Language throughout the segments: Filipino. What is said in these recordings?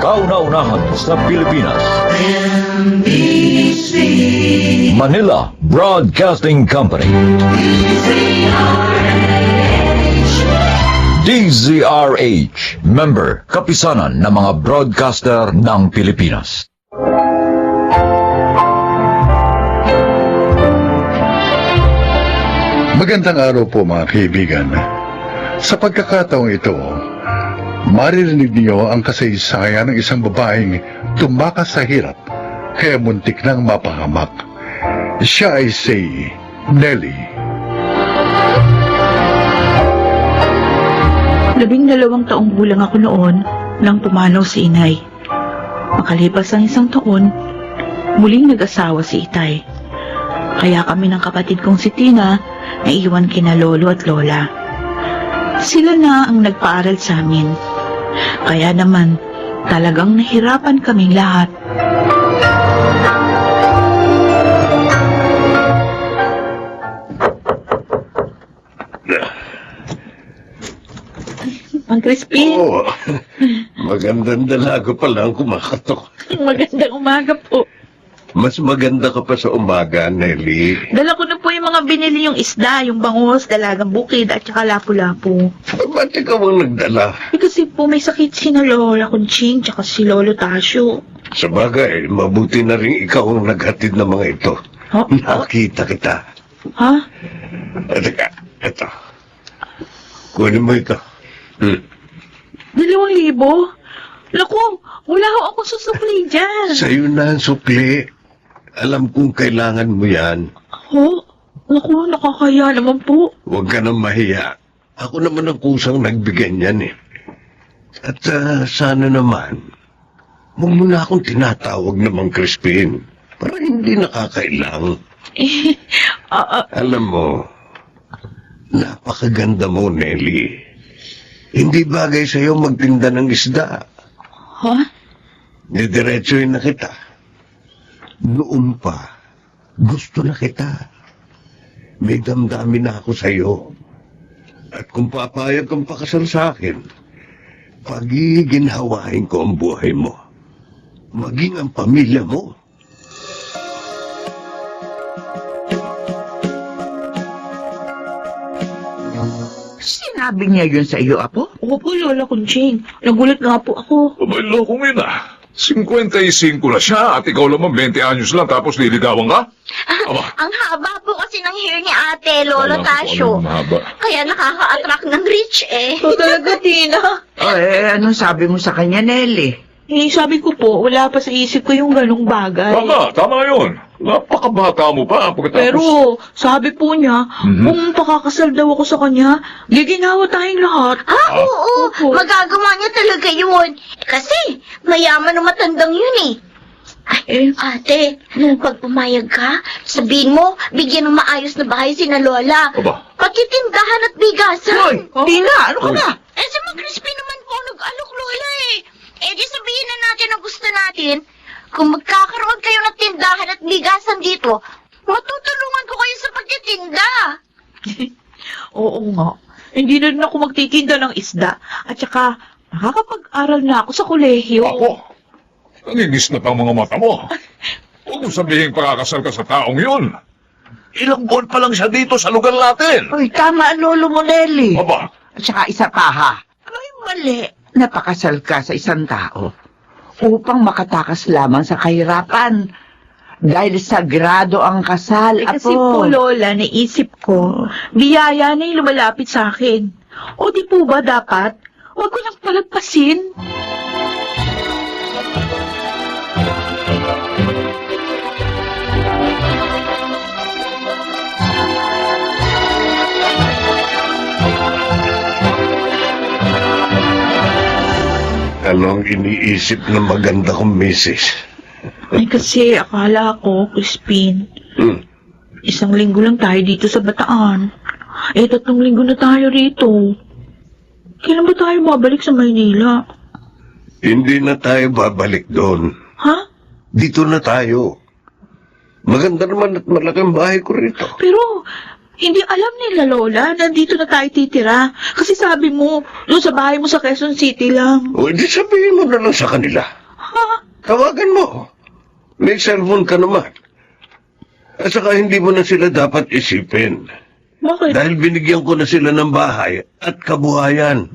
Kauna-unahan sa Pilipinas. Manila Broadcasting Company. DZRH, member, kapisanan ng mga broadcaster ng Pilipinas. Magandang araw po mga kaibigan. Sa pagkakataong ito, maririnig niyo ang kasaysayan ng isang babaeng tumakas sa hirap kaya muntik nang mapahamak. Siya ay si Nelly. 12 taong gulang ako noon nang pumanaw si inay. Makalipas ang 1 taon, muling nag-asawa si itay. Kaya kami ng kapatid kong si Tina naiwan kina lolo at lola. Sila na ang nagpaaral sa amin. Kaya naman, talagang nahirapan kaming lahat. Mang Crispin, Oo. Magandang dalaga pa lang kumakatok. magandang umaga po. Mas maganda ka pa sa umaga, Nelly. Dala ko na po yung mga binili yung isda, yung bangus, dalagang bukid at saka lapu-lapu. Ba't ikaw ang nagdala? Kasi po may sakit si na Lola Conching tsaka si Lolo Tasio. Sa bagay, mabuti na rin ikaw ang naghatid ng mga ito. Ha? Nakita kita. Ha? Teka, ito. Kunin mo ito. 2,000? Naku, wala ho ako susukli dyan. Sa'yo na ang sukli. Alam kong kailangan mo yan. Ho? Naku, nakakaya naman po. Huwag ka nang mahiya. Ako naman ang kusang nagbigay niyan eh. At sana naman, huwag mo na akong tinatawag na Mang Crispin. Para hindi nakakailang. Alam mo, napakaganda mo, Nelly. Hindi bagay sa'yo magtinda ng isda. Ha? Didiretsoy na kita. Noon pa, gusto na kita. May damdamin na ako sa'yo. At kung papayag kang pakasal sa akin, pagiginhawain ko ang buhay mo. Maging ang pamilya mo. Sinabi niya yun sa iyo, Apo? Opo, Lola Conching. Nagulat nga po ako. Abay, loko mo yun ah. 55 na siya at ikaw lamang 20 anyos lang tapos liligawan ka? Aba, Ang haba po kasi ng hair ni ate, Lolo alam ko Tasio. anong mahaba. Kaya nakaka-attract ng rich eh. Ito talaga, Tina. Anong sabi mo sa kanya, Nelly? Sabi ko po, wala pa sa isip ko yung ganong bagay. Tama yun. Napakabata mo pa. Pagkatapos, Pero, sabi po niya, kung pakakasal daw ako sa kanya, giginawa tayong lahat. Oo, Opo. magagawa niya talaga yun. Kasi, mayaman na matandang yun eh. Ay, ate, pag pumayag ka, sabihin mo, bigyan ng maayos na bahay si na Lola. Aba. Pati tindahan at bigasan. Tina, ano ka Uy. ba? Eh, si Mang Crispy naman po nag-alok, Lola eh. Eh, di sabihin na natin ang gusto natin. Kung magkakaroon kayo ng tindahan at bigasan dito, matutulungan ko kayo sa pagtitinda. Oo nga. Hindi na rin ako magtitinda ng isda. At saka, nakakapag-aral na ako sa kolehiyo. Ako, nangingis na pang mga mata mo. Huwag mong sabihin pakakasal ka sa taong yun. Ilang buwan pa lang siya dito sa lugar natin. Uy, tama ang lolo mo, Nelly. Aba, At saka isa pa, ha? Ay, mali. Napakasal ka sa isang tao upang makatakas lamang sa kahirapan. Dahil sagrado ang kasal, Kasi Apo. po, Lola, naisip ko, biyaya na yung lumalapit sa akin. O di po ba dapat, huwag ko lang palagpasin? Ano ang iniisip ng maganda kong misis? Ay kasi, akala ko, Crispin, Hmm. 1 linggo lang tayo dito sa Bataan. 3 linggo na tayo rito. Kailan ba tayo babalik sa Maynila? Hindi na tayo babalik doon. Ha? Dito na tayo. Maganda naman at malaking bahay ko rito. Pero, Hindi alam nila, Lola, nandito na tayo titira. Kasi sabi mo, doon sa bahay mo sa Quezon City lang. O, di sabihin mo na lang sa kanila. Ha? Tawagan mo. May cellphone ka naman. At saka hindi mo na sila dapat isipin. Bakit? Dahil binigyan ko na sila ng bahay at kabuhayan.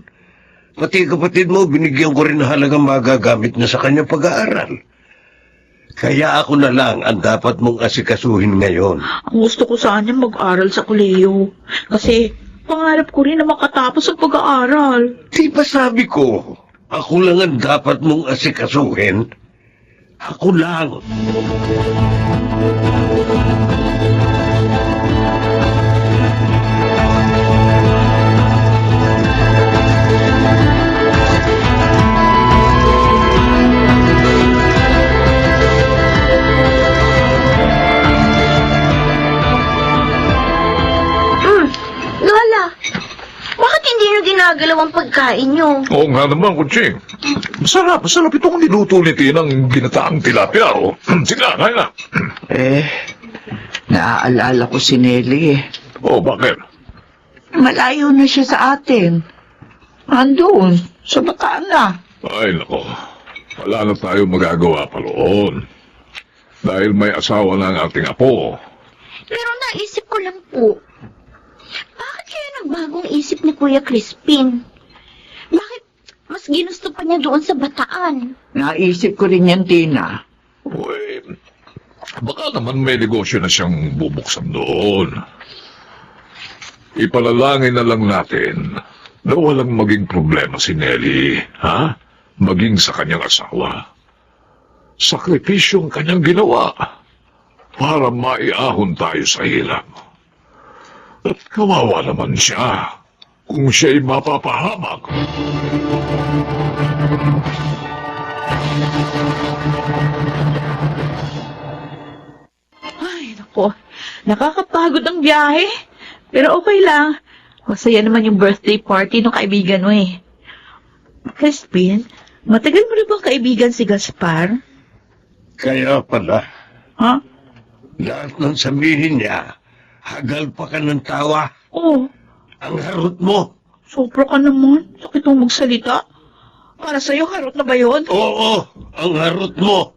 Pati kapatid mo, binigyan ko rin na halagang magagamit niya sa kanyang pag-aaral. Kaya ako na lang ang dapat mong asikasuhin ngayon. Ang gusto ko sana mag-aral sa kolehiyo. Kasi pangarap ko rin na makatapos ang pag-aaral. Di ba sabi ko, ako lang ang dapat mong asikasuhin? Ako lang. Lola, bakit hindi nyo ginagalaw ang pagkain nyo? Oo nga naman, Kutsing. Masarap itong niluto ni Tinang ginataang tilapia, oh. Sige na, kain na. Naaalala ko si Nelly eh. Oh, bakit? Malayo na siya sa atin. Andun, sa Bataan na. Ay, nako. Wala na tayo magagawa pa roon. Dahil may asawa na ang ating apo. Pero naisip ko lang po, bakit kaya nagbagong isip ni Kuya Crispin? Bakit mas ginusto pa niya doon sa Bataan? Naisip ko rin yan, Tina. Uy, baka naman may negosyo na siyang bubuksan doon. Ipalalangin na lang natin na walang maging problema si Nelly, ha? Maging sa kanyang asawa. Sakripisyong kanyang ginawa para maiahon tayo sa hirap. At kawawa naman siya kung siya'y mapapahamak. Ay, nako. Nakakapagod ang biyahe. Pero okay lang. Masaya naman yung birthday party ng kaibigan mo eh. Crispin, matagal mo na bang kaibigan si Gaspar? Kaya pala, Ha? lahat ng sabihin niya, hagal pa ka ng tawa. Oh, Ang harot mo. sobra ka naman. Sakit mong magsalita. Para sa'yo, harot na ba yun? Oo, ang harot mo.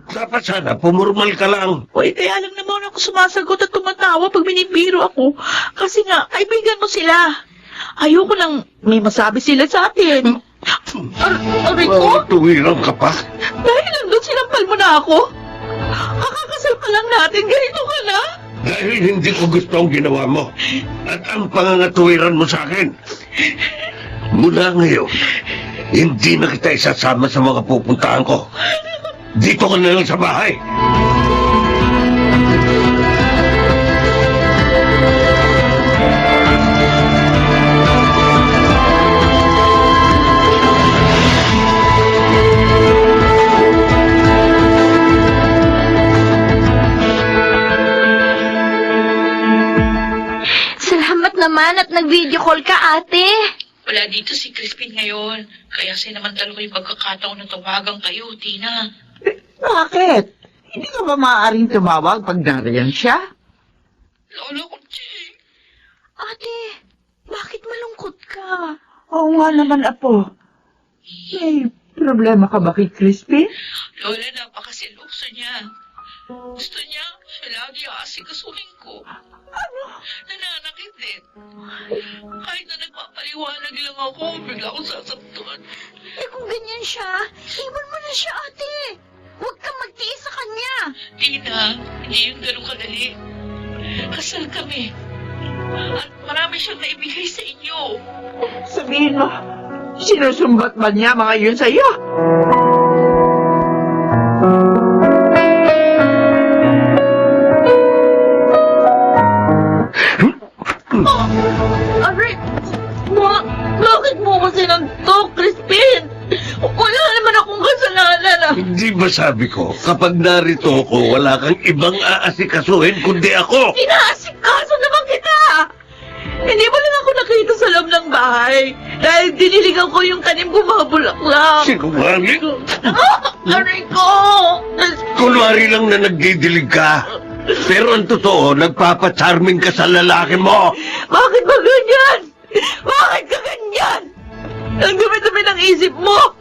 Dapat sana, pumurmal ka lang. Uy, kaya lang naman ako sumasagot at tumatawa pag binibiro ako. Kasi nga, kaibigan mo sila. Ayoko nang may masabi sila sa atin. Aray ko? Tuwirang ka pa. Dahil nandun sinampal mo na ako. Kakakasal pa lang natin, ganito ka na. Dahil hindi ko gusto ang ginawa mo. At ang pangangatuwiran mo sa akin. Mula ngayon, hindi na kita isasama sa mga pupuntahan ko. Dito ka na lang sa bahay. Salamat naman at nag-video call ka, ate. Wala dito si Crispin ngayon. Kaya sinamantala ko yung pagkakataon na tawagan kayo, Tina. Bakit? Hindi ka ba maaaring tumawag pag nariyan siya? Lolo ko, Ching. Ate, bakit malungkot ka? Oo nga naman, Apo. May problema ka ba kay Crispin? Lola, napakaseloso niya. Gusto niya, siya lagi aasikasuhin ko. Ano? Nananakit din. Kahit na nagpapaliwanag lang ako, bigla akong sasaktan. Eh kung ganyan siya, iwan mo na siya, ate. Huwag kang magtiis sa kanya. Tina, hindi yung ganun kadali. Kasal kami. At marami siyang naibigay sa inyo. Sabihin mo, sinusumbat ba niya mga yun sa'yo? Aray! Bakit mo ko sinantok, Crispin? Wala naman akong kasalanan ah. Hindi ba sabi ko, kapag narito ako, wala kang ibang aasikasuhin kundi ako? Inaasikaso naman kita! Hindi mo lang ako nakita sa loob ng bahay dahil diniligan ko yung tanim bumabulaklak. Sinungaling? Aray ko! Kunwari lang na nagdidilig ka. Pero ang totoo, nagpapacharming ka sa lalaki mo. Bakit ba ganyan? Bakit ka ganyan? Ang dumi-dumi ng isip mo!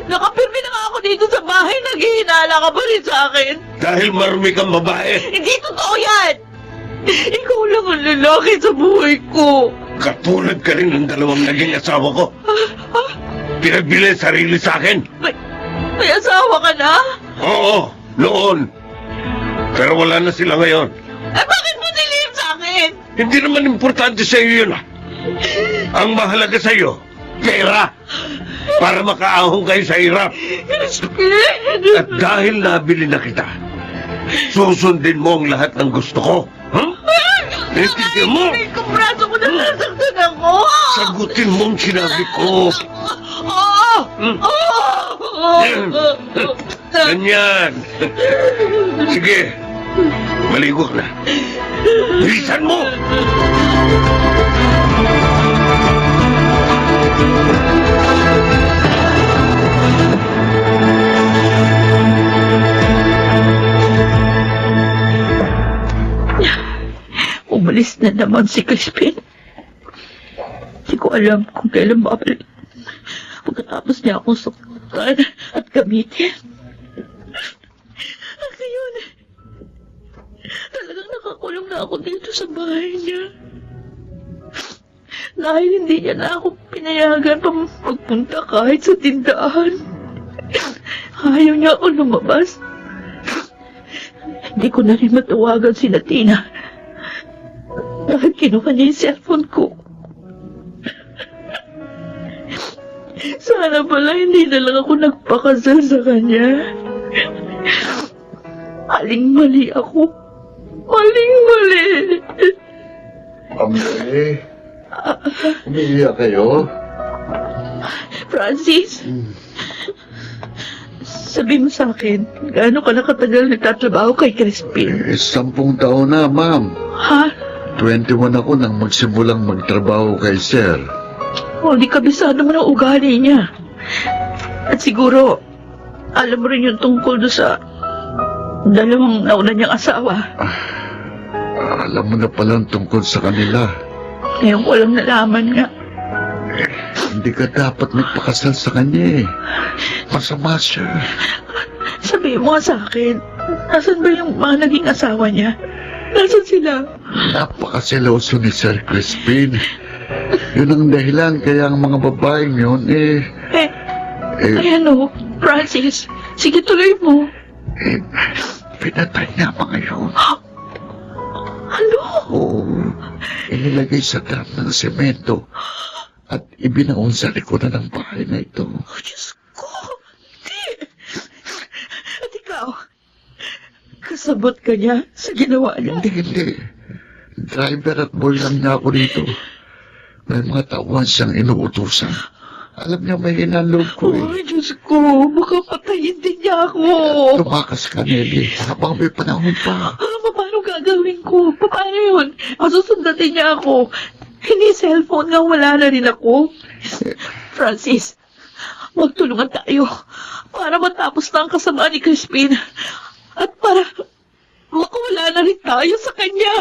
Nakapirmi na nga ako dito sa bahay, naghihinala ka pa rin sa akin. Dahil marumi kang babae. Hindi totoo yan! Ikaw lang ang lalaki sa buhay ko. Katulad ka rin ng dalawang naging asawa ko. Pinagbili sarili sa akin. May asawa ka na? Oo, noon. Pero wala na sila ngayon. Eh bakit mo nilihim sa akin? Hindi naman importante sa iyo yun. Ang mahalaga sa iyo, pera. Para makaahon kayo sa hirap. At dahil nabili na kita, susundin mo ang lahat ng gusto ko. Huh? Naintindihan mo? May kumbraso ko na nasaktan ako. Sagutin mo ang sinabi ko. Ganyan. Sige, maligo ka na. Bilisan mo! Umalis na naman si Crispin. Hindi ko alam kung kailan babalik. Pagkatapos niya akong saktan at gamitin. At ngayon, talagang nakakulong na ako dito sa bahay niya. Dahil hindi niya na ako pinayagan pa magpunta kahit sa tindahan. Ayaw niya ako lumabas. Hindi ko na rin matawagan si Tina. Dahil kinuha niya yung cellphone ko. Sana pala hindi na lang ako nagpakasal sa kanya. Maling-mali ako. Maling-mali. Amay, umiiyak kayo? Francis, sabi mo sa akin, gaano ka nakatagal nagtatrabaho kay Crispin? 10 taon na, ma'am. Ha? 21 ako nang magsimulang magtrabaho kay Sir. O, di kabisado mo ng ugali niya. At siguro, alam mo rin yung tungkol doon sa dalawang nauna niyang asawa. Alam mo na palang tungkol sa kanila. Ngayon ko lang nalaman nga. Hindi ka dapat nagpakasal sa kanya eh. Masama siya. Sabi mo nga sa akin, nasan ba yung mga naging asawa niya? Nasaan sila? Napakasiloso ni Sir Crispin. Yun ang dahilan kaya ang mga babaeng yun Ay ano, Francis, sige tuloy mo. Pinatay niya mga yun. Ano? Oo, inilagay sa drum ng semento at ibinaon sa likodan ng bahay na ito. Oh, Diyos ko! Hindi! At ikaw, kasabot ka niya sa ginawa niya? Hindi. Driver at boy lang niya ako dito. May mga tauhan siyang inuutusan. Alam niya may hinalog ko eh. Ay, Diyos ko, baka patayin din niya ako. Tumakas ka, Nelly, habang may panahon pa. Paano gagawin ko? Paano yun? Masusundatin niya ako. Hindi cellphone nga, wala na rin ako. Francis, magtulungan tayo para matapos na ang kasama ni Crispin at para makawala na rin tayo sa kanya.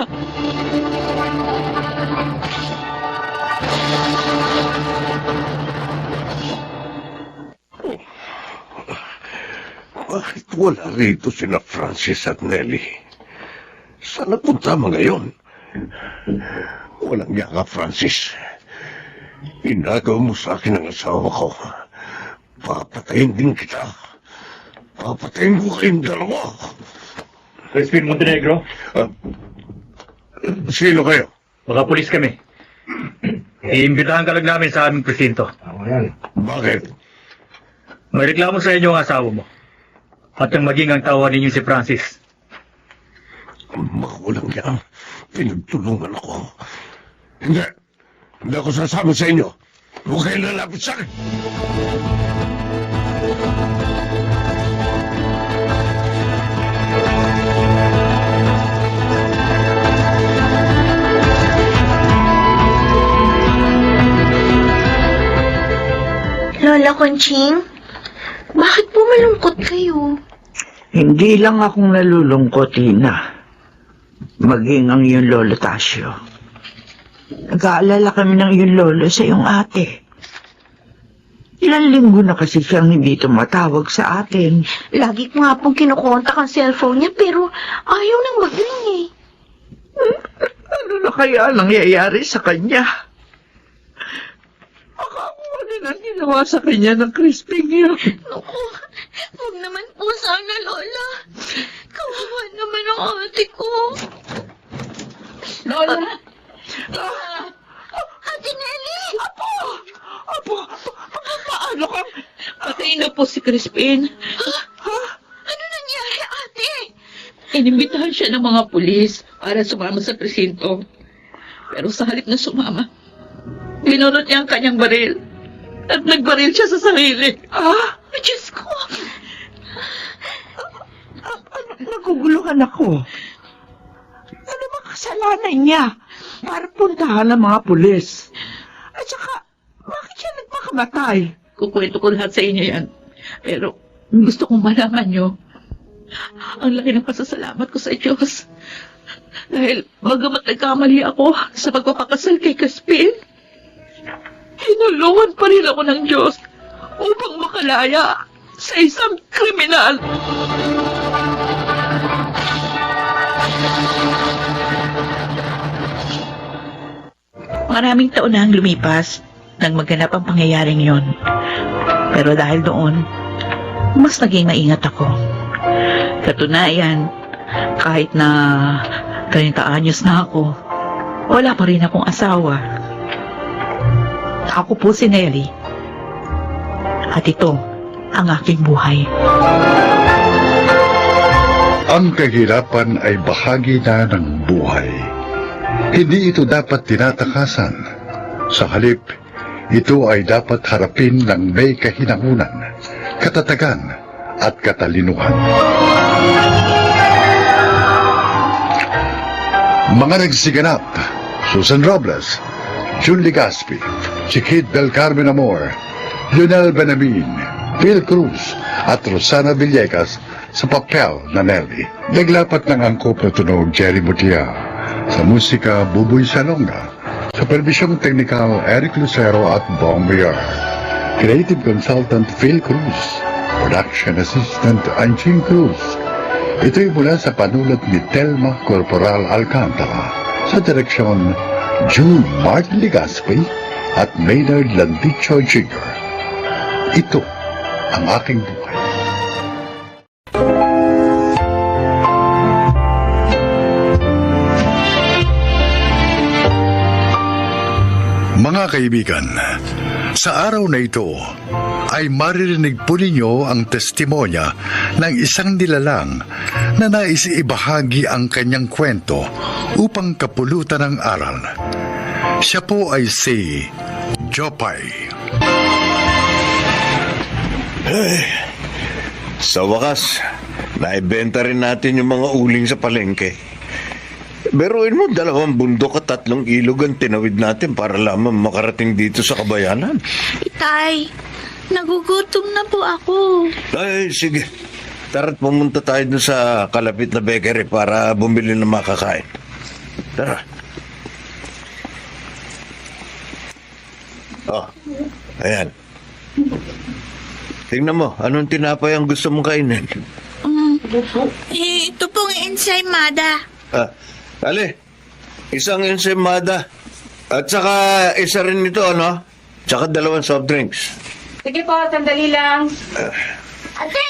Bakit wala rito sina Francis at Nelly? Saan napunta mga ngayon? Walang yaka, Francis. Inagaw mo sa akin ang asawa ko. Papatayin din kita. Papatayin ko kayong dalawa. Crispin Montenegro, Sino kayo? mga pulis kami. Iimbitahan ka lang namin sa aming presinto. Bakit? May reklamo sa inyo ang asawa mo. At ang maging ang tawa ninyo si Francis. Makulang yan. Pinagtulungan ako. Hindi. Hindi ako sasama sa inyo. Huwag kayo lalapit sa akin. Lola Conching, bakit po malungkot kayo? Hindi lang akong nalulungkot, Ina. maging ang iyong lolo Tasyo. Nag-aalala kami ng iyong lolo sa iyong ate. Ilang linggo na kasi siyang hindi tumatawag sa atin. Lagi ko nga pong kinukontak ang cellphone niya pero ayaw nang mag-ring eh. Ano na kaya nangyayari sa kanya? Ano na ginawa sa kanya ng Crispin yun? Naku, huwag naman po sana, Lola. Kawawa naman ang ate ko. Lola! Ate Nelly! Apo! Paano ka? Patay na po si Crispin. Ano nangyari, ate? Inimbitahan siya ng mga pulis para sumama sa presinto. Pero sa halip na sumama, binunot niya ang kanyang baril. At nagbaril siya sa sarili. Diyos ko! Naguguluhan ako. Ano ba kasalanan niya para puntahan ng mga pulis? At saka, bakit siya nagpakamatay? Kukwento ko lahat sa inyo yan. Pero gusto kong malaman nyo, ang laki ng pasasalamat ko sa Diyos. Dahil bagamat nagkamali ako sa pagpapakasal kay Crispin, hinulungan pa rin ako ng Diyos upang makalaya sa isang kriminal. Maraming taon na ang lumipas nang maganap ang pangyayaring yon. Pero dahil doon, mas naging maingat ako. Katunayan, kahit na 30 anyos na ako, wala pa rin akong asawa. Ako po si Nelly. At ito ang aking buhay. Ang kahirapan ay bahagi na ng buhay. Hindi ito dapat tinatakasan. Sa halip, ito ay dapat harapin ng may kahinangunan, katatagan at katalinuhan. Mga nagsiganap, Susan Robles, June Legaspi, si Kid Del Carmen Amor, Lionel Benamin, Phil Cruz at Rosana Villegas sa papel na Nelly. Naglapat ng angkop na tunog Jerry Mutia. Sa musika, Buboy Salonga. Sa perbisyong teknikal, Eric Lucero at Bong Villar. Creative Consultant Phil Cruz. Production Assistant Anching Cruz. Ito'y mula sa panulat ni Telma Corporal Alcantara. Sa direksyon, June Martin Legaspi at Maynard Landicho Jr. Ito ang aking buhay. Mga kaibigan, sa araw na ito ay maririnig po ninyo ang testimonya ng isang nilalang na nais ibahagi ang kanyang kwento upang kapulutan ng aral. Siya po ay si Jopay. Sa wakas, naibenta rin natin yung mga uling sa palengke. Beruin mo, 2 bundok at 3 ilog ang tinawid natin para lamang makarating dito sa kabayanan. Itay, nagugutom na po ako. Ay, sige. Tara't pumunta tayo dun sa kalapit na bakery para bumili ng makakain. Tara. Oh, ayan. Tingnan mo, anong tinapay ang gusto mong kainin? Ito pong ensaymada. Ali, isang ensaymada. At saka isa rin ito, ano? Tsaka 2 soft drinks. Sige po, sandali lang. Ate,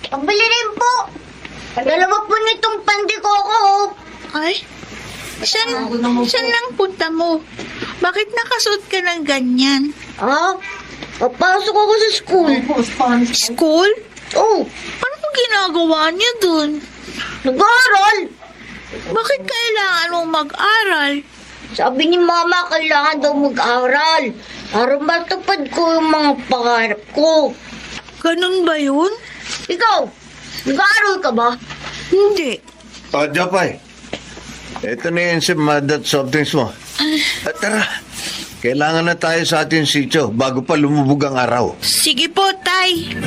pabili rin po. 2 po nitong pandikoko. Ay, saan lang punta mo? Bakit nakasuot ka ng ganyan? Papasok ako sa school. School? Oo. Ano mo ginagawa niya dun? Nag-aaral. Bakit kailangan mong mag-aral? Sabi ni Mama, kailangan daw mag-aral para matupad ko yung mga pangarap ko. Ganun ba yun? Ikaw, nag-aaral ka ba? Hindi. Japay, ito na yung ensaymada at soft drinks mo. At tara, kailangan na tayo sa ating sityo bago pa lumubog ang araw. Sige po, Tay.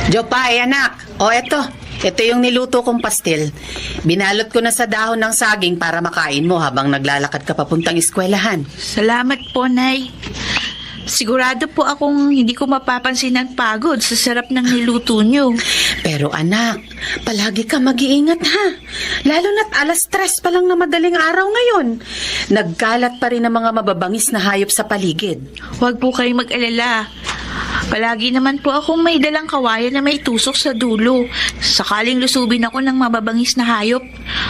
Jopay, anak. O, eto. Ito yung niluto kong pastil. Binalot ko na sa dahon ng saging para makain mo habang naglalakad ka papuntang eskwelahan. Salamat po, Nay. Sigurado po akong hindi ko mapapansin ang pagod sa sarap ng niluto niyo. Pero anak, palagi ka mag-iingat ha. Lalo na't 3:00 pa lang na madaling araw ngayon. Nagkalat pa rin ang mga mababangis na hayop sa paligid. Huwag po kayong mag-alala. Palagi naman po akong may dalang kawayan na may tusok sa dulo. Sakaling lusubin ako ng mababangis na hayop,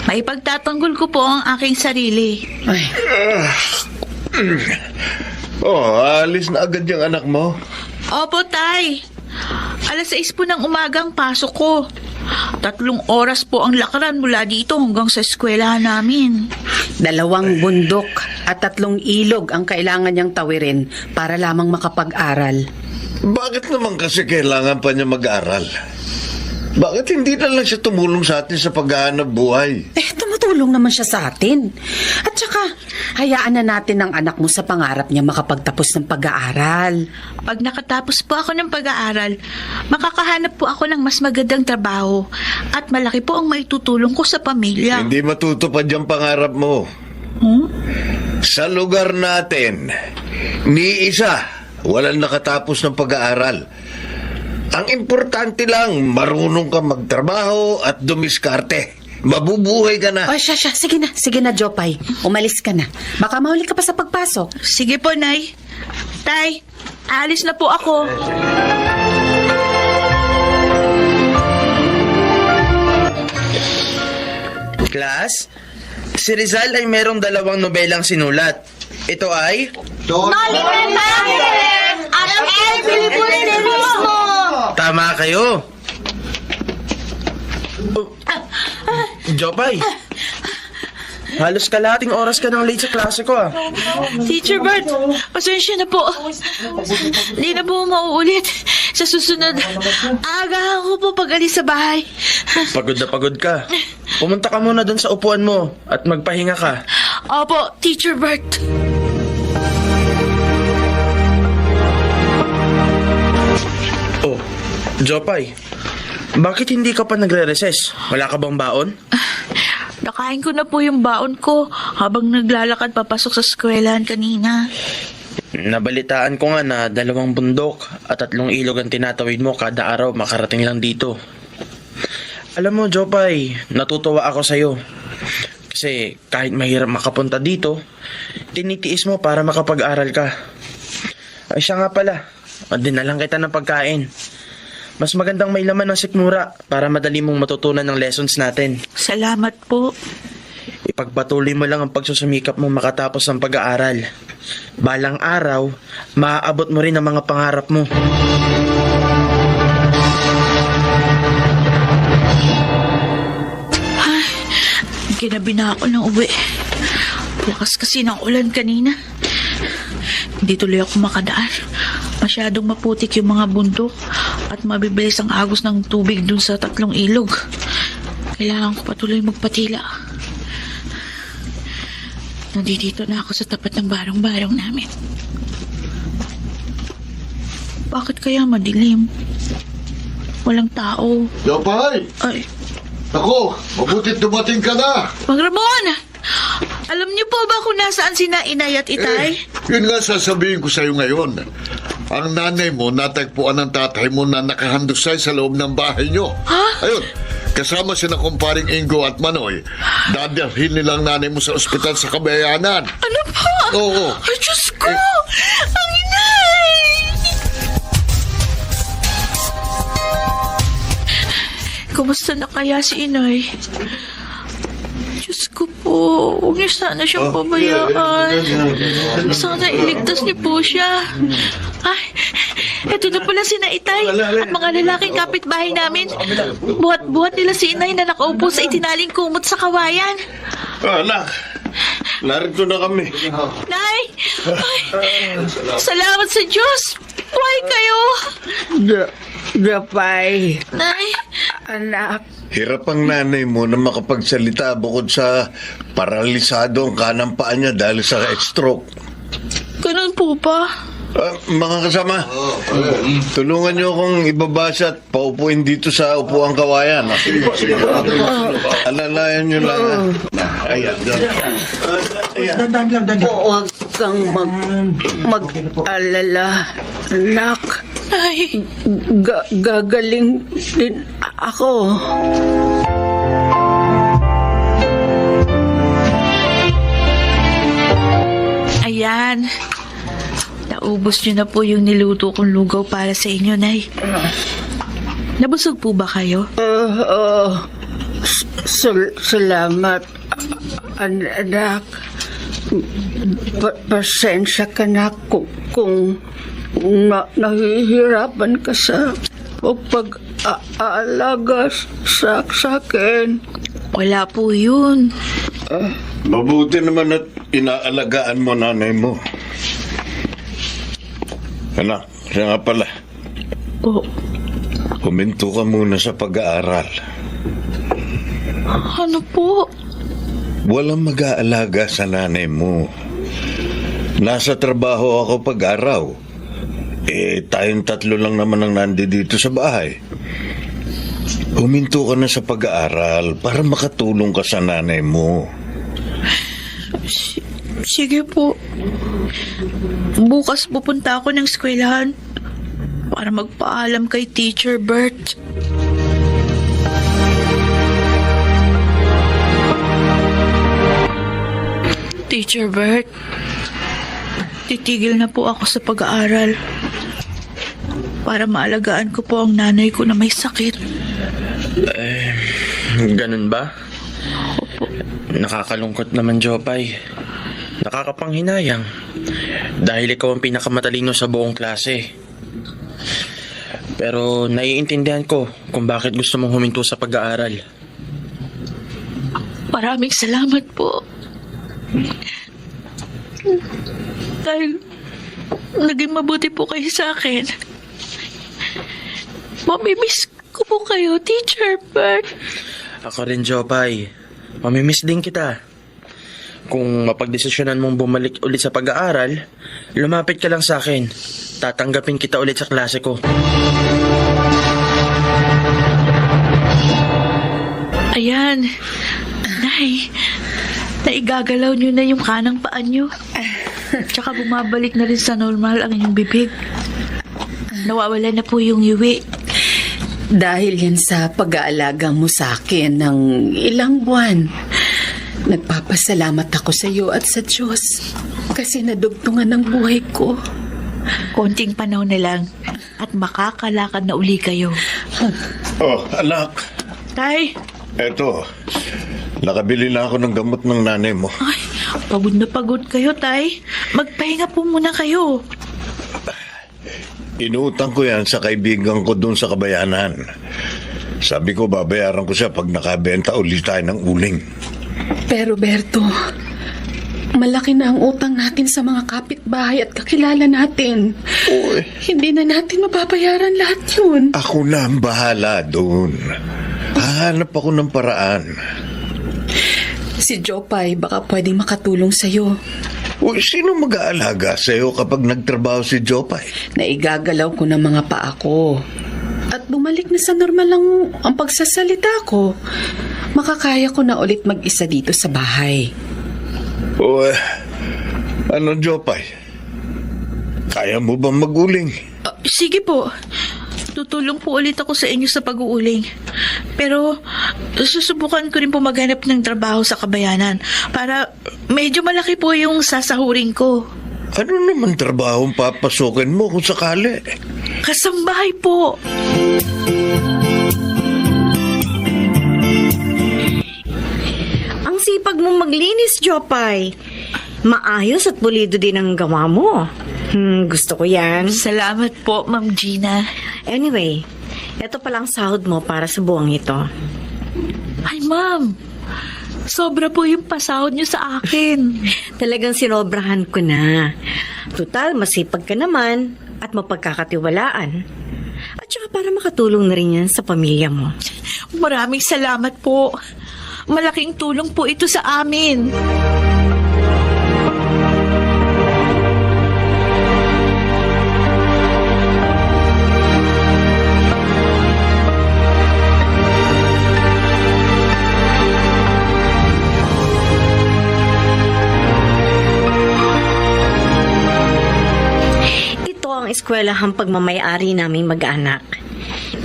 maipagtatanggol ko po ang aking sarili. Ay, Oh, alis na agad yung anak mo. Opo, Tay. 6:00 po ng umagang pasok ko. 3 oras po ang lakaran mula dito hanggang sa eskwelahan namin. 2 bundok at 3 ilog ang kailangan niyang tawirin para lamang makapag-aral. Bakit naman kasi kailangan pa niya mag-aral? Bakit hindi na lang siya tumulong sa atin sa paghahanap buhay? Tumutulong naman siya sa atin. At saka, hayaan na natin ang anak mo sa pangarap niya makapagtapos ng pag-aaral. Pag nakatapos po ako ng pag-aaral, makakahanap po ako ng mas magandang trabaho at malaki po ang maitutulong ko sa pamilya. Hindi matutupad yung pangarap mo. Sa lugar natin, ni isa, walang nakatapos ng pag-aaral. Ang importante lang, marunong ka magtrabaho at dumiskarte. Mabubuhay ka na. Ay, siya. Sige na, Jopay. Umalis ka na. Baka mahuli ka pa sa pagpasok. Sige po, Nay. Tay, alis na po ako. Class, si Rizal ay merong 2 nobelang sinulat. Ito ay... Tama kayo. Jopay, halos kalahating oras ka nang late sa klase ko ah. Teacher Bart, pasensya na po. Hindi na po mauulit. Sa susunod, agahan ko po pag alis sa bahay. Pagod na pagod ka. Pumunta ka muna doon sa upuan mo at magpahinga ka. Opo, Teacher Bart. Oh, Jopay, bakit hindi ka pa nagre-recess? Wala ka bang baon? Nakain ko na po yung baon ko habang naglalakad papasok sa eskwelahan kanina. Nabalitaan ko nga na 2 bundok at 3 ilog ang tinatawid mo kada araw makarating lang dito. Alam mo, Jopay, natutuwa ako sa'yo. Kasi kahit mahirap makapunta dito, tinitiis mo para makapag-aral ka. Ay siya nga pala, dinalang kita ng pagkain. Mas magandang may laman ng sikmura para madali mong matutunan ng lessons natin. Salamat po. Ipagpatuloy mo lang ang pagsusumikap mo makatapos ng pag-aaral. Balang araw, maaabot mo rin ang mga pangarap mo. Ginabi na ako ng uwi. Lakas kasi ng ulan kanina. Hindi tuloy ako makadaan. Masyadong maputik yung mga bundok at mabibilis ang agos ng tubig dun sa 3 ilog. Kailangan ko patuloy magpatila. Nandito na ako sa tapat ng barong-barong namin. Bakit kaya madilim? Walang tao. Jopay! Ay, Ako, mabutit dumating ka na! Mang Ramon! Alam niyo po ba kung nasaan sina Inay at Itay? Yun nga sasabihin ko sa'yo ngayon. Ang nanay mo natagpuan ng tatay mo na nakahandusay sa loob ng bahay nyo. Ha? Ayun, kasama sina kumparing Ingo at Manoy. Dadalhin nilang nanay mo sa ospital sa Kabayanan. Ano po? Oo. Ay, Diyos ko! Ang Inay! Kumusta na kaya si Inay? Diyos ko po, huwag niyo sana siyang pabayaan. Sana iligtas niyo po siya. Ay, eto na pala sina Itay at mga lalaking kapitbahay namin. Buhat-buhat nila si Inay na nakaupo sa itinaling kumot sa kawayan. Anak, narito na kami. Nay! Ay, salamat sa Diyos! Buhay kayo! Jopay, Nay! anak. Hirap ang nanay mo na makapagsalita bukod sa paralisado ang kanang paa niya dahil sa stroke. Ganun po ba? Mga kasama, tulungan niyo akong ibabasa at paupuin dito sa upuang kawayan. Alalayan niyo lang. Ayan. Huwag kang mag-alala, anak. Nay, Gagaling din ako. ayan. Naubos niyo na po yung niluto kong lugaw para sa inyo, Nay. Nabusog po ba kayo? Salamat, anak. Pasensya ka na kung nahihirapan ka sa pag-aalaga sa akin. Wala po yun. Mabuti naman at inaalagaan mo nanay mo. Anak, siya nga pala. Oh, Huminto ka muna sa pag-aaral. ano po? Walang mag-aalaga sa nanay mo. Nasa trabaho ako pag-araw. Tayong tatlo lang naman ang nandito sa bahay. Huminto ka na sa pag-aaral para makatulong ka sa nanay mo. Sige po. Bukas pupunta ako ng eskwelahan para magpaalam kay Teacher Bert. Teacher Bert, titigil na po ako sa pag-aaral para maalagaan ko po ang nanay ko na may sakit. Ganun ba? Nakakalungkot naman, Jopay. Nakakapanghinayang. Dahil ikaw ang pinakamatalino sa buong klase. Pero naiintindihan ko kung bakit gusto mong huminto sa pag-aaral. Maraming salamat po. Dahil naging mabuti po kayo sa akin. Mamimiss ko po kayo, Teacher Bert. Ako rin, Jopay. Mamimiss din kita. Kung mapagdesisyonan mong bumalik ulit sa pag-aaral, lumapit ka lang sa akin. Tatanggapin kita ulit sa klase ko. Ayan. Nay, naigagalaw nyo na yung kanang paan nyo. Tsaka bumabalik na rin sa normal ang inyong bibig. Nawawala na po yung iwi. Dahil yan sa pag-aalaga mo sa akin ng ilang buwan. Nagpapasalamat ako sa iyo at sa Diyos kasi nadugtungan ang buhay ko. Konting panahon na lang at makakalakad na uli kayo. Oh, anak. Tay, Eto, nakabili na ako ng gamot ng nanay mo. ay, pagod na pagod kayo, Tay. Magpahinga po muna kayo. Inuutang ko yan sa kaibigan ko doon sa Kabayanan. Sabi ko babayaran ko siya pag nakabenta ulit tayo ng uling. Pero Berto, malaki na ang utang natin sa mga kapitbahay at kakilala natin. Uy. Hindi na natin mababayaran lahat yun. Ako na ang bahala doon. Hahanap ako ng paraan. Si Jopay baka pwedeng makatulong sa'yo. Uy, sino mag-aalaga sa'yo kapag nagtrabaho si Jopay? Naigagalaw ko ng mga paa ko. At bumalik na sa normal lang ang pagsasalita ko. Makakaya ko na ulit mag-isa dito sa bahay. Uy, ano Jopay? Kaya mo bang maguling? Sige po. Tutulong po ulit ako sa inyo sa pag-uuling. Pero susubukan ko rin po maghanap ng trabaho sa Kabayanan para medyo malaki po yung sasahurin ko. Ano naman trabaho ang papasukin mo kung sakali? Kasambahay po. Ang sipag mong maglinis, Jopay. Maayos at pulido din ang gawa mo. Gusto ko yan. Salamat po, Ma'am Gina. Anyway, ito palang sahod mo para sa buwang ito. Ay, Ma'am. Sobra po yung pasahod niyo sa akin. Talagang sinobrahan ko na. Total, masipag ka naman at mapagkakatiwalaan. At saka para makatulong na rin yan sa pamilya mo. Maraming salamat po. Malaking tulong po ito sa amin. eskwelahang pagmamayari naming mag-anak.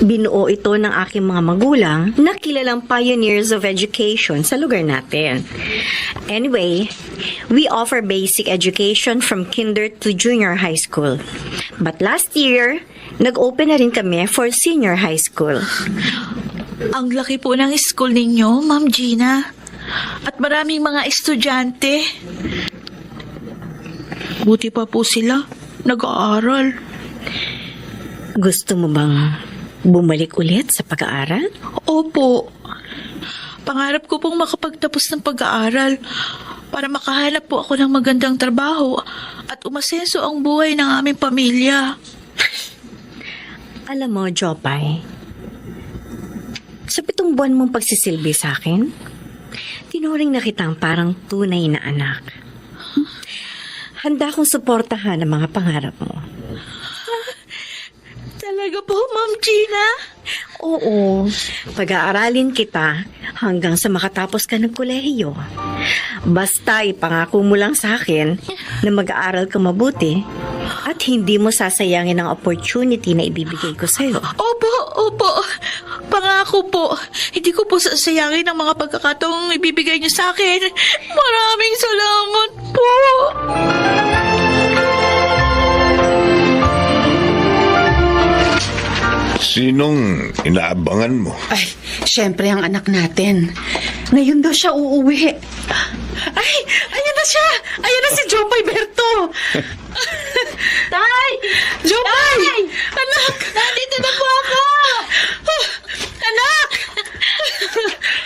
Binuo ito ng aking mga magulang na kilalang pioneers of education sa lugar natin. Anyway, we offer basic education from kinder to junior high school. But last year, nag-open na rin kami for senior high school. Ang laki po ng school ninyo, Ma'am Gina. At maraming mga estudyante. Buti pa po sila. Nag-aaral. Gusto mo bang bumalik ulit sa pag-aaral? Opo. Pangarap ko pong makapagtapos ng pag-aaral para makahanap po ako ng magandang trabaho at umasenso ang buhay ng aming pamilya. Alam mo, Jopay, sa 7 buwan mong pagsisilbi sa akin, tinuring na kitang parang tunay na anak. Handa akong suportahan ang mga pangarap mo. Talaga po, Ma'am Gina? Oo, pag-aaralin kita hanggang sa makatapos ka ng kolehiyo. Basta ipangako mo lang sa akin na mag-aaral ka mabuti at hindi mo sasayangin ang opportunity na ibibigay ko sa'yo. Opo. Pangako po. Hindi ko po sasayangin ang mga pagkakataong ibibigay niyo sa akin. Maraming salamat po. Sinong inaabangan mo? Ay, syempre ang anak natin. Ngayon daw siya uuwi. Ay, ayan na siya! Ayan na si Jopay Berto! Tay! Jopay! Tay! Anak! Nandito na po ako! Anak!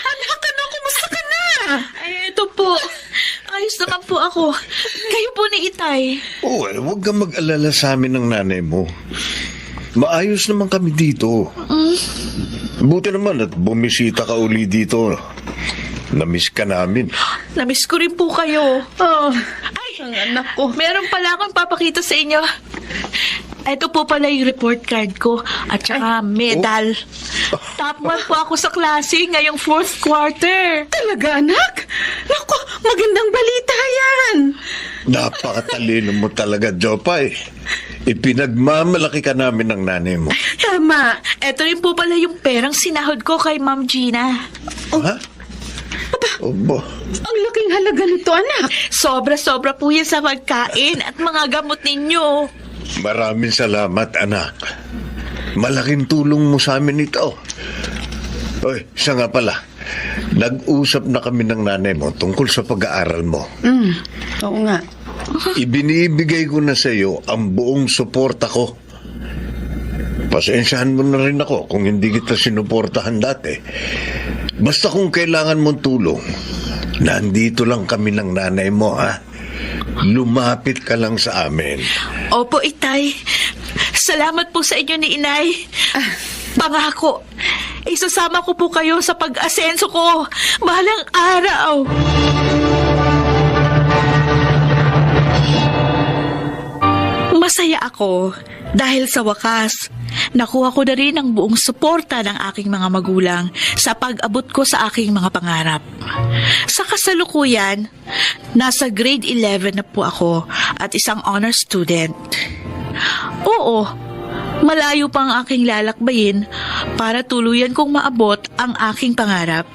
Anak, kumusta ka na? Ay, ito po. Ayos naman po ako. Kayo po ni Itay. Oh, huwag kang mag-alala sa amin ng nanay mo. Maayos naman kami dito. Buti naman at bumisita ka uli dito. Namiss ka namin. Namiss ko rin po kayo. Oh, Ay, ang anak ko. meron pala akong papakita sa inyo. Ito po pala yung report card ko at saka medal. Top 1 po ako sa klase ngayong 4th quarter. Talaga, anak? Naku, magandang balita yan. Napakatalino mo talaga, Jopay. Ipinagmamalaki ka namin ng nanay mo. Tama. Ito rin po pala yung perang sinahod ko kay Ma'am Gina. Ha? Obo. Ang laking halaga nito, anak. Sobra-sobra po yan sa pagkain at mga gamot ninyo. Maraming salamat, anak. Malaking tulong mo sa amin ito. Oy, siya nga pala. Nag-usap na kami ng nanay mo tungkol sa pag-aaral mo. Oo nga. Ibinibigay ko na sa iyo ang buong suporta ko. Pasensyahan mo na rin ako kung hindi kita sinuportahan dati. Basta kung kailangan mong tulong, nandito lang kami ng nanay mo, ha? Lumapit ka lang sa amin. Opo, Itay. Salamat po sa inyo ni Inay. Pangako, isasama ko po kayo sa pag-asenso ko. Bahalang araw. Masaya ako dahil sa wakas, nakuha ko na rin ang buong suporta ng aking mga magulang sa pag-abot ko sa aking mga pangarap. Sa kasalukuyan, nasa grade 11 na po ako at isang honor student. Oo, malayo pa ang aking lalakbayin para tuluyan kong maabot ang aking pangarap.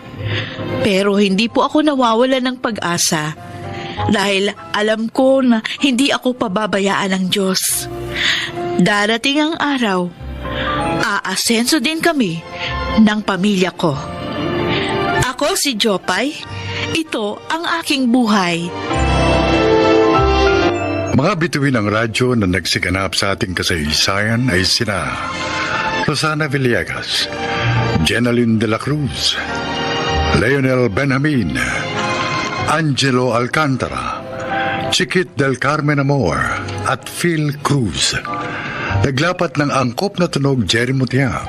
Pero hindi po ako nawawalan ng pag-asa dahil alam ko na hindi ako pababayaan ng Diyos. Darating ang araw, aasenso din kami ng pamilya ko. Ako si Jopay, ito ang aking buhay. Mga bituin ng radyo na nagsiganap sa ating kasaysayan ay sina Rosana Villegas, Jenaline de la Cruz, Leonel Benjamin, Angelo Alcantara, Chiquit del Carmen Amor at Phil Cruz. Naglapat ng angkop na tunog Jerry Mutia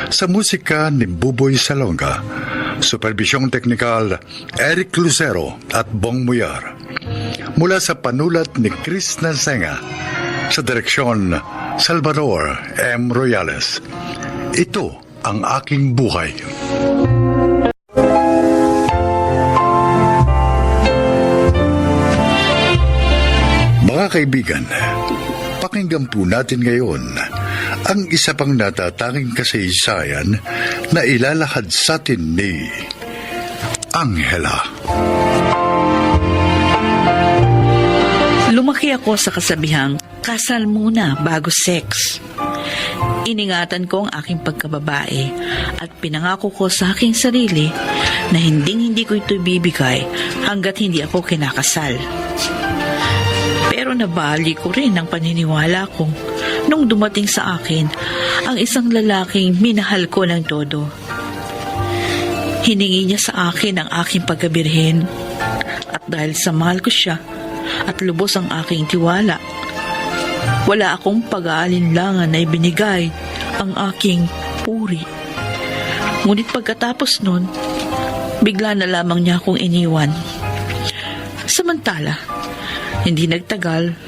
sa musika ni Buboy Salonga. Supervisyong teknikal Eric Lucero at Bong Muyar. Mula sa panulat ni Chris Nansenga, sa direksyon Salvador M. Royales. Ito ang aking buhay. Mga kaibigan, pakinggan Pakinggan po natin ngayon ang isa pang natatanging kasaysayan na ilalahad sa atin ni Angela. Lumaki ako sa kasabihang, kasal muna bago sex. Iningatan ko ang aking pagkababae at pinangako ko sa aking sarili na hindi ko ito bibigay hanggat hindi ako kinakasal. Pero nabali ko rin ang paniniwala ko nung dumating sa akin ang isang lalaking minahal ko ng todo. Hiningi niya sa akin ang aking pagkabirhen at dahil sa mahal ko siya at lubos ang aking tiwala, wala akong pag-aalinlangan na ibinigay ang aking puri. Ngunit pagkatapos nun, bigla na lamang niya akong iniwan. Samantala, hindi nagtagal,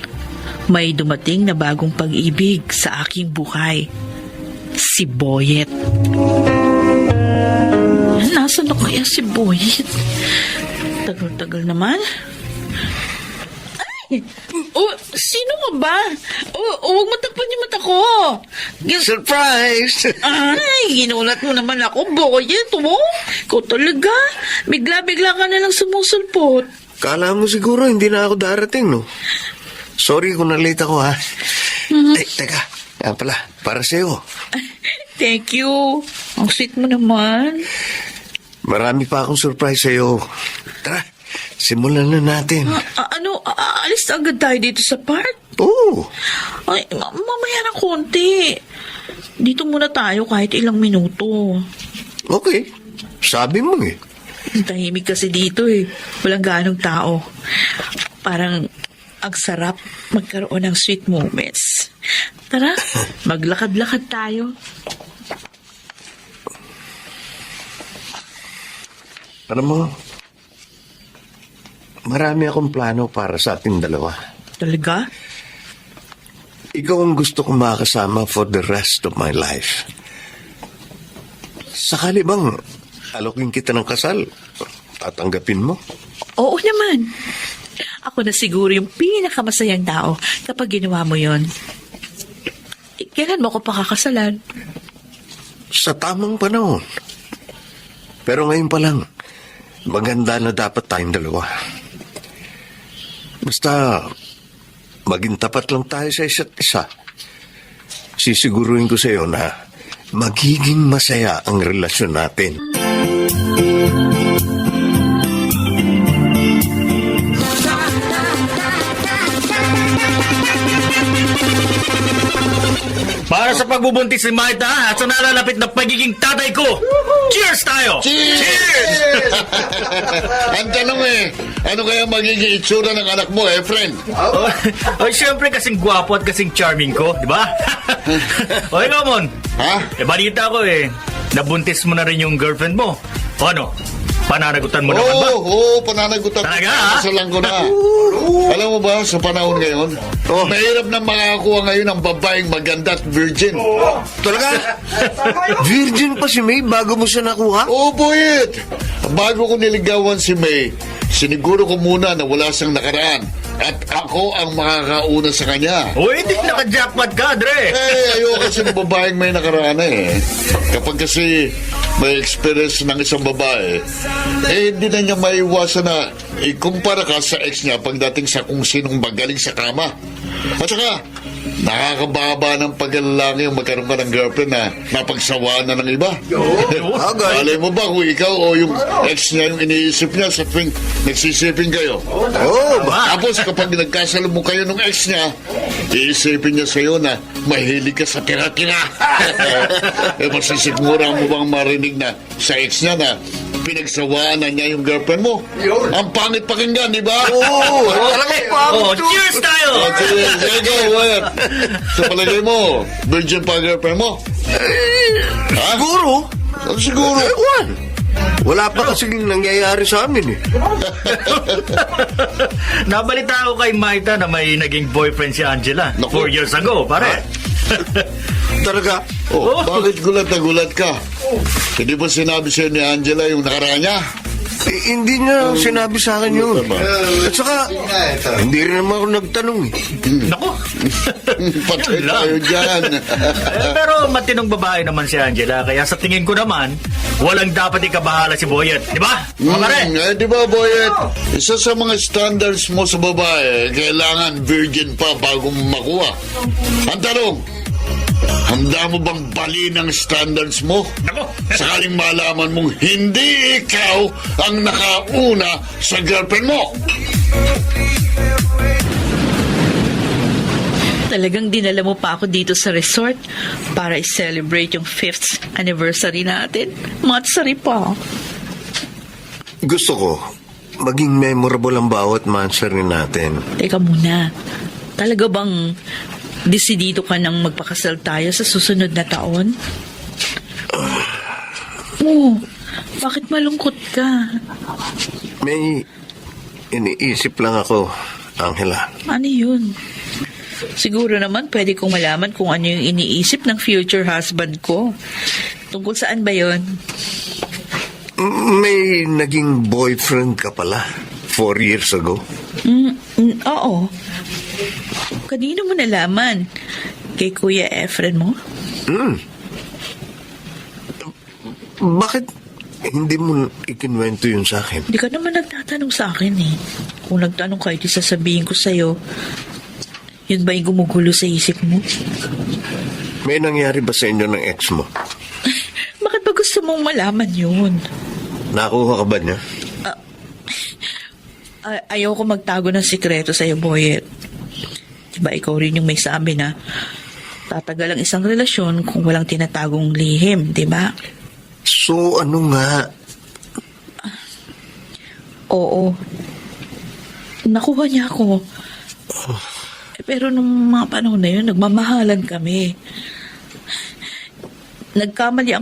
may dumating na bagong pag-ibig sa aking buhay. Si Boyet. Nasaan na kaya si Boyet? Tagal-tagal naman. Oh, sino ka ba? Huwag matakpan yung mata ko. Surprise! Ay, ginulat mo naman ako, Boyet, oh. Ikaw talaga. Bigla-bigla ka na lang sumusulpot. Kala mo siguro hindi na ako darating, no? Sorry kung na-late ako, ha? Ay, teka. Yan pala, para sa'yo. Thank you. Ang sweet mo naman. Marami pa akong surprise sa'yo. Tara, simulan na natin. Alis agad tayo dito sa park? Oo. Ay, mamaya na konti. Dito muna tayo kahit ilang minuto. Okay. Sabi mo eh. Tahimik kasi dito eh. Walang ganong tao. Parang ang sarap magkaroon ng sweet moments. Tara, maglakad-lakad tayo. Alam mo, marami akong plano para sa ating dalawa. Talaga? Ikaw ang gusto kong makasama for the rest of my life. Sakali bang alokin kita ng kasal, tatanggapin mo? Oo naman. Ako na siguro yung pinakamasayang tao kapag ginawa mo yon. Kailan mo ako pakakasalan? Sa tamang panahon. Pero ngayon pa lang, maganda na dapat tayong dalawa. Basta, maging tapat lang tayo sa isa't isa. Sisiguruhin ko sa iyo na magiging masaya ang relasyon natin. Para sa pagbubuntis ni Maita at sa nalalapit na pagiging tatay ko, cheers tayo! Cheers! Ang tanong ano kaya magiging itsura ng anak mo, friend? Ay, siyempre kasing gwapo at kasing charming ko, di ba? O, ikaw, Mon. Ha? Balita ko nabuntis mo na rin yung girlfriend mo. O ano? Pananagutan mo naman ba? Oo, pananagutan ko. Talaga, ha? Kasalan ko na. Alam mo ba, sa panahon ngayon, mahirap na makakakuha ngayon ng babaeng maganda at virgin. Talaga? Virgin pa si May bago mo siya nakuha? Oo, Boyet. Bago ko niligawan si May, siniguro ko muna na wala siyang nakaraan. At ako ang makakauna sa kanya. Uy, hindi naka-jackpot ka, Dre. Ayoko kasi ng babaeng may nakaraan Kapag kasi may experience ng isang babae, hindi na niya maiwasan na ikumpara ka sa ex niya pagdating sa kung sinong magaling sa kama. At saka, nakakababa ng paglalaki yung magkaroon ka ng girlfriend na napagsawaan na ng iba. Alay mo ba kung ikaw o yung ex niya yung iniisip niya sa tuwing nagsisipin kayo? Tapos kapag nagkasalo mo kayo ng ex niya, iisipin niya sa'yo na mahilig ka sa tira-tira. Masisigmura mo bang marinig na sa ex niya na pinagsawaan na niya yung girlfriend mo? Ang pangit pakinggan, di ba? Cheers tayo! Cheers! Sa palagay mo, virgin pa girlfriend mo? Siguro. Siguro. Wala pa kasing nangyayari sa amin Nabalita ako kay Maita na may naging boyfriend si Angela 4 years ago, pare. Talaga? Bakit gulat na gulat ka? Hindi ba sinabi sa'yo ni Angela yung nakaraan niya? Hindi niya sinabi sa akin yun. At saka, hindi rin naman ako nagtanong eh. Naku! Patay Yun lang. tayo dyan. Pero matinong babae naman si Angela, kaya sa tingin ko naman, walang dapat ikabahala si Boyet. Di ba? Mga pare? Di ba, Boyet? Isa sa mga standards mo sa babae, kailangan virgin pa bago mo makuha. Ang tanong, handa mo bang baliin ang standards mo? Naku! Sakaling malaman mong hindi ikaw ang nakauna sa girlfriend mo. Talagang dinala mo pa ako dito sa resort para i-celebrate yung 5th anniversary natin. Matsari pa. Gusto ko, maging memorable ang bawat mansari natin. Teka muna. Talaga bang desidido ka nang magpakasal tayo sa susunod na taon? Oh, bakit malungkot ka? May iniisip lang ako, Angela. Ano yun? Siguro naman pwede kong malaman kung ano yung iniisip ng future husband ko. Tungkol saan ba yun? May naging boyfriend ka pala 4 years ago. Oo. Kanino mo nalaman? Kay Kuya Efren mo? Bakit hindi mo ikinwento yun sa akin? Hindi ka naman nagtatanong sa akin eh. Kung nagtanong ka, di sasabihin ko sa'yo. Yun ba yung gumugulo sa isip mo? May nangyari ba sa inyo ng ex mo? Bakit ba gusto mong malaman yun? Nakuha ka ba niya? Ayoko magtago ng sikreto sa'yo, Boyet. Diba ikaw rin yung may sabi na tatagal ang isang relasyon kung walang tinatagong lihim, diba? So, ano nga? Oo. Nakuha niya ako. Pero nung mga panahon na yun, nagmamahalan kami. Nagkamali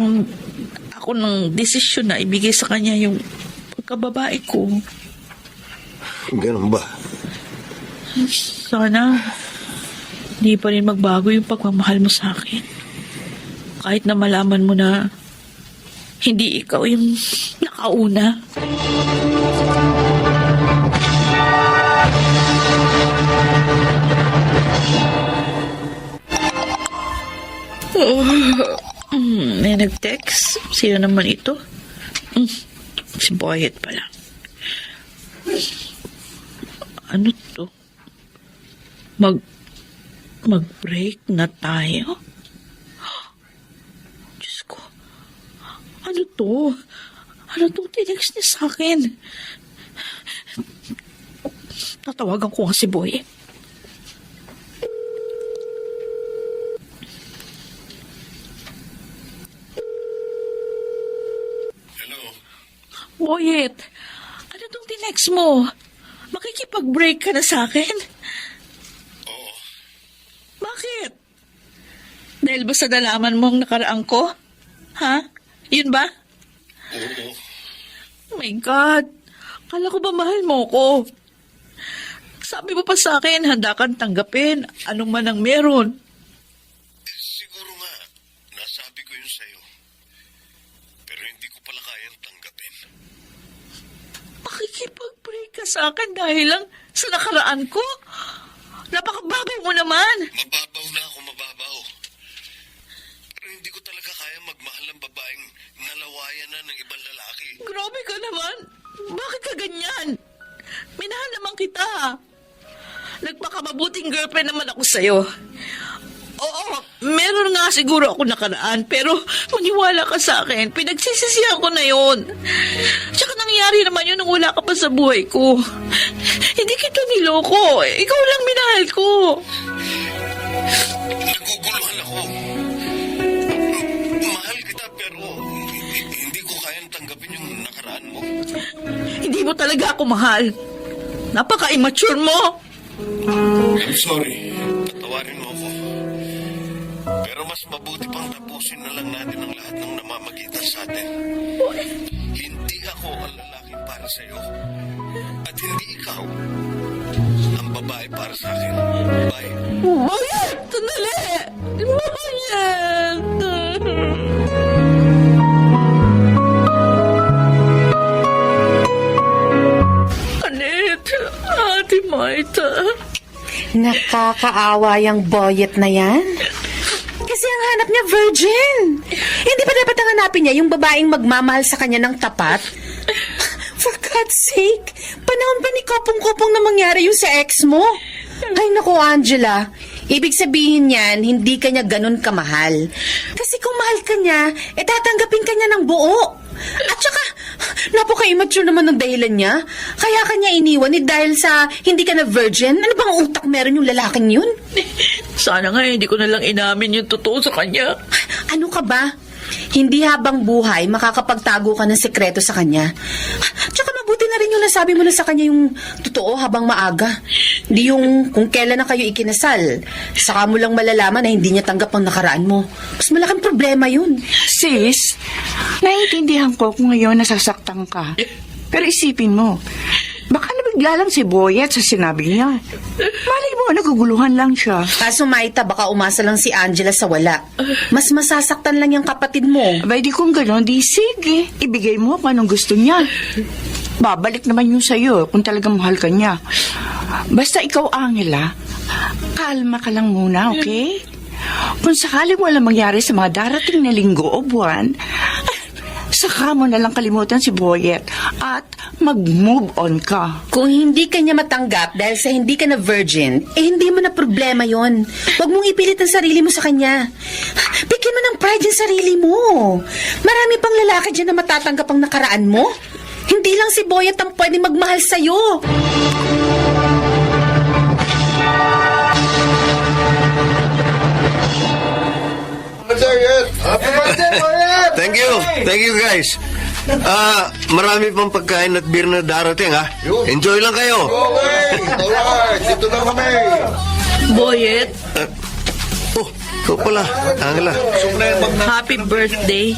ako ng desisyon na ibigay sa kanya yung pagkababae ko. Ganun ba? Sana hindi pa rin magbago yung pagmamahal mo sa akin. Kahit na malaman mo na hindi ikaw yung nakauna. May nag-text. Sino naman ito? Si Boyet pala. Ano to? Mag-break na tayo? Diyos ko. Ano to? Ano tong tinext niya sa akin? Tatawagan ko nga si Boyet. Boyet, ano tong tinext mo? Makikipag-break ka na sa akin? Oo. Bakit? Dahil ba sa nalaman mo ang nakaraan ko? Ha? Yun ba? Oo. Oh my God. Kala ko ba mahal mo ko? Sabi mo pa sa akin, handa kang tanggapin anong man ang meron. Siguro nga, nasabi ko yun sa'yo. Pero hindi ko pala kayang tanggapin. Makikipag-break ka sa akin dahil lang sa nakaraan ko? Napakababaw mo naman. Mababaw na ako, mababaw. Pero hindi ko talaga kaya magmahal ng babaeng nalawayan na ng ibang lalaki. Grabe ka naman. Bakit ka ganyan? Minahal naman kita. Nagpakamabuting girlfriend naman ako sa'yo. Oo, meron nga siguro ako nakaraan, pero maniwala ka sa akin, pinagsisisihan ko na yun. Tsaka nangyari naman yun nung wala ka pa sa buhay ko. Hindi kita niloko. Ikaw lang minahal ko. Naguguluhan ako. Mahal kita pero hindi ko kayang tanggapin yung nakaraan mo. Hindi mo talaga ako mahal. Napaka-immature mo. I'm sorry. Patawarin mo ako. Pero mas mabuti pang tapusin na lang natin ang lahat ng namamagitan sa atin. Hindi ako ang lalaki para sa'yo. At hindi ikaw ang babae para sa akin. Bye. Boyet! Sandali! Boyet! Nakakaawa yung boyet na yan. Kasi ang hanap niya virgin. Hindi ba dapat ang hanapin niya yung babaeng magmamahal sa kanya ng tapat? For God's sake, panahon ba ni kopong-kopong na mangyari yung sa ex mo? Ay naku, Angela, ibig sabihin niyan, hindi ka niya ganun kamahal. Kasi kung mahal ka niya, tatanggapin ka niya ng buo. At saka, napaka-immature naman ng dahilan niya. Kaya ka niya iniwan dahil sa hindi ka na virgin. Ano bang utak meron yung lalaking yun? Sana nga hindi ko na lang inamin yung totoo sa kanya. Ano ka ba? Hindi habang buhay makakapagtago ka ng sekreto sa kanya. Tsaka mabuti na rin yung nasabi mo na sa kanya yung totoo habang maaga. Hindi yung kung kailan na kayo ikinasal. Saka mo lang malalaman na hindi niya tanggap ang nakaraan mo. Mas malaking problema yun. Sis, naiintindihan ko kung ngayon nasasaktan ka. Pero isipin mo, baka nabigla lang si Boyet sa sinabi niya. Malay mo, naguguluhan lang siya. Kaso Maita, baka umasa lang si Angela sa wala. Mas masasaktan lang yung kapatid mo. Abay, di kung gano'n, di sige. Ibigay mo kung anong gusto niya. Babalik naman yun sa'yo kung talagang mahal ka niya. Basta ikaw, Angela, kalma ka lang muna, okay? Kung sakaling walang mangyari sa mga darating na linggo o buwan, saka mo na lang kalimutan si Boyet at mag-move on ka. Kung hindi ka niya matanggap dahil sa hindi ka na virgin, hindi mo na problema yon. Huwag mong ipilit ang sarili mo sa kanya. Bigyan mo ng pride yung sarili mo. Marami pang lalaki dyan na matatanggap ang nakaraan mo. Hindi lang si Boyet ang pwede magmahal sa'yo. Thank you guys. Marami pang pagkain at beer na darating ha. Enjoy lang kayo. Dito lang kami. Boyet, Ikaw pala, Angela. happy birthday.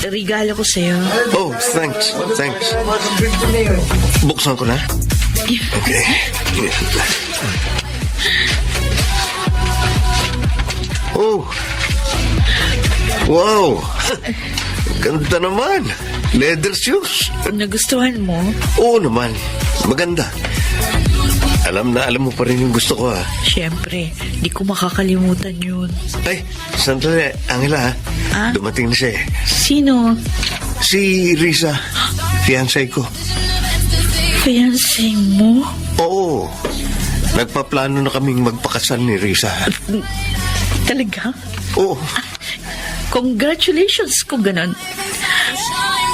Regalo ko sa'yo. Oh, thanks. Buksan ko na. Okay. Oh. Wow. Ganda naman. Leather shoes. Nagustuhan mo? Oo naman. Maganda. Alam mo pa rin yung gusto ko ha. Siyempre, di ko makakalimutan yun. Ay, sandali. Angela ha. Ah? Dumating na siya eh. Sino? Si Risa. Fiancé ko. Fiancé mo? Oo. Nagpaplano na kaming magpakasal ni Risa. Talaga? Oo. Congratulations kung ganon.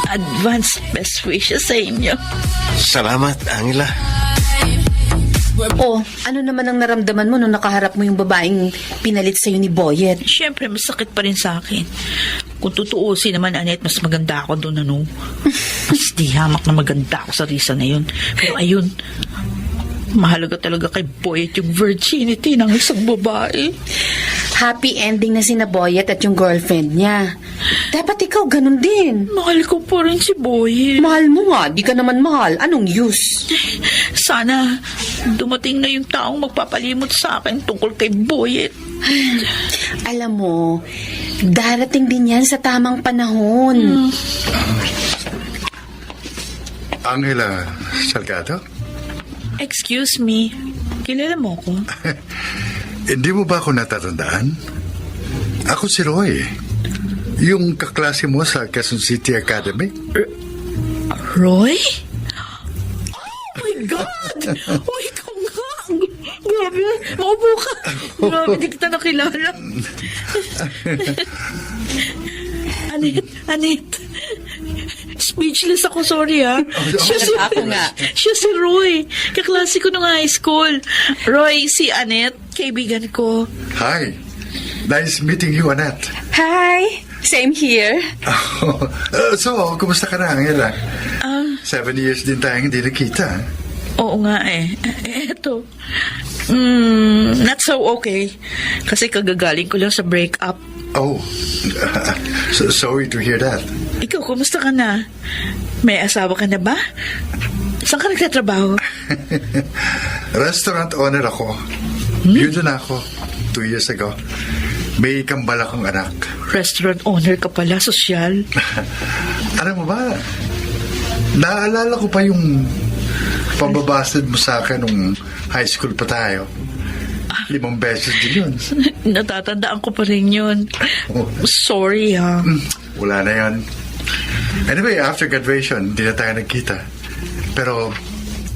Advance best wishes sa inyo. Salamat, Angela. Oh, ano naman ang naramdaman mo nung nakaharap mo yung babaeng pinalit sa'yo ni Boyet? Siyempre, masakit pa rin sa akin. Kung tutuusin naman, Annette, mas maganda ako doon, ano? Mas di hamak na maganda ako sa Risa na yun. Pero ayun, mahalaga talaga kay Boyet yung virginity ng isang babae. Happy ending na sina Boyet at yung girlfriend niya. Dapat ikaw ganun din. Mahal ko pa rin si Boyet. Mahal mo nga, di ka naman mahal. Anong use? Sana dumating na yung taong magpapalimot sa akin tungkol kay Boyet. Alam mo, darating din yan sa tamang panahon. Angela Salgado? Excuse me, kilala mo ko? Hindi mo ba ako natatandaan? Ako si Roy. Yung kaklase mo sa Quezon City Academy. Roy? Oh my God! Oh, ikaw nga! Grabe, maupo ka. Grabe, di kita nakilala. Annette. Speechless ako, sorry ha. Ako nga. Siya si Roy. Kaklase ko nung high school. Roy, si Annette, kaibigan ko. Hi. Nice meeting you, Annette. Hi! Same here. So, kumusta ka na, Angela? 7 years din tayong hindi nakita. Oo nga eh. Eto. Not so okay. Kasi kagagaling ko lang sa breakup. Oh, so sorry to hear that. Ikaw, kumusta ka na? May asawa ka na ba? Saan ka nagtatrabaho? Restaurant owner ako. Byudo na ako 2 years ago. May kambal akong anak. Restaurant owner ka pala, sosyal. Alam mo ba, naalala ko pa yung pababasted mo sa akin nung high school pa tayo. 5 beses din yun. Natatandaan ko pa rin yun. Oh, Sorry, ha. wala na yan. Anyway, after graduation, hindi na tayo nagkita. Pero,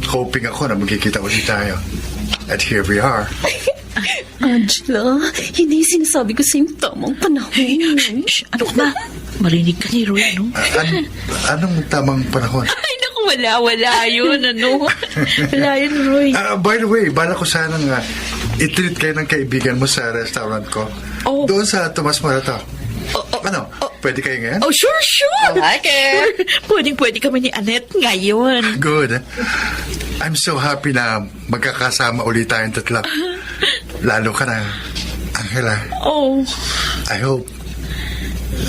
hoping ako na magkikita ulit tayo. At here we are. Angela, hindi sinasabi ko sa yung tamang panahon. Shh, ano ka ba? Marinig ka ni Roy, no? Anong tamang panahon? Ay, naku, wala yun, ano? Wala yun, Roy. By the way, bala ko sana nga i-treat kayo ng kaibigan mo sa restaurant ko. Oh. Doon sa Tomas Morato. Ano? Pwede kayo ngayon? Oh, sure. Sure. Pwedeng-pwede kami ni Annette ngayon. Good. I'm so happy na magkakasama ulit tayong tatlo. Lalo ka na, Angela. Oh. I hope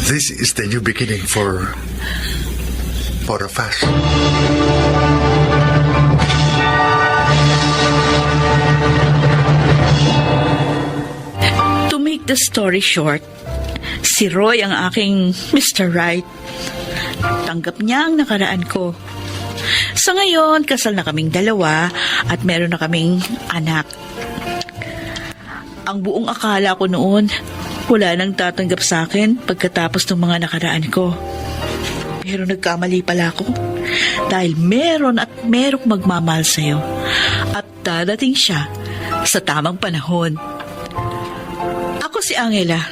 this is the new beginning for of us. To make the story short, si Roy ang aking Mr. Right. Tanggap niya ang nakaraan ko. Sa ngayon, kasal na kaming dalawa at meron na kaming anak. Ang buong akala ko noon, wala nang tatanggap sa akin pagkatapos ng mga nakaraan ko. Pero nagkamali pala ako dahil meron merong magmamahal sa'yo at dadating siya sa tamang panahon. Ako si Angela.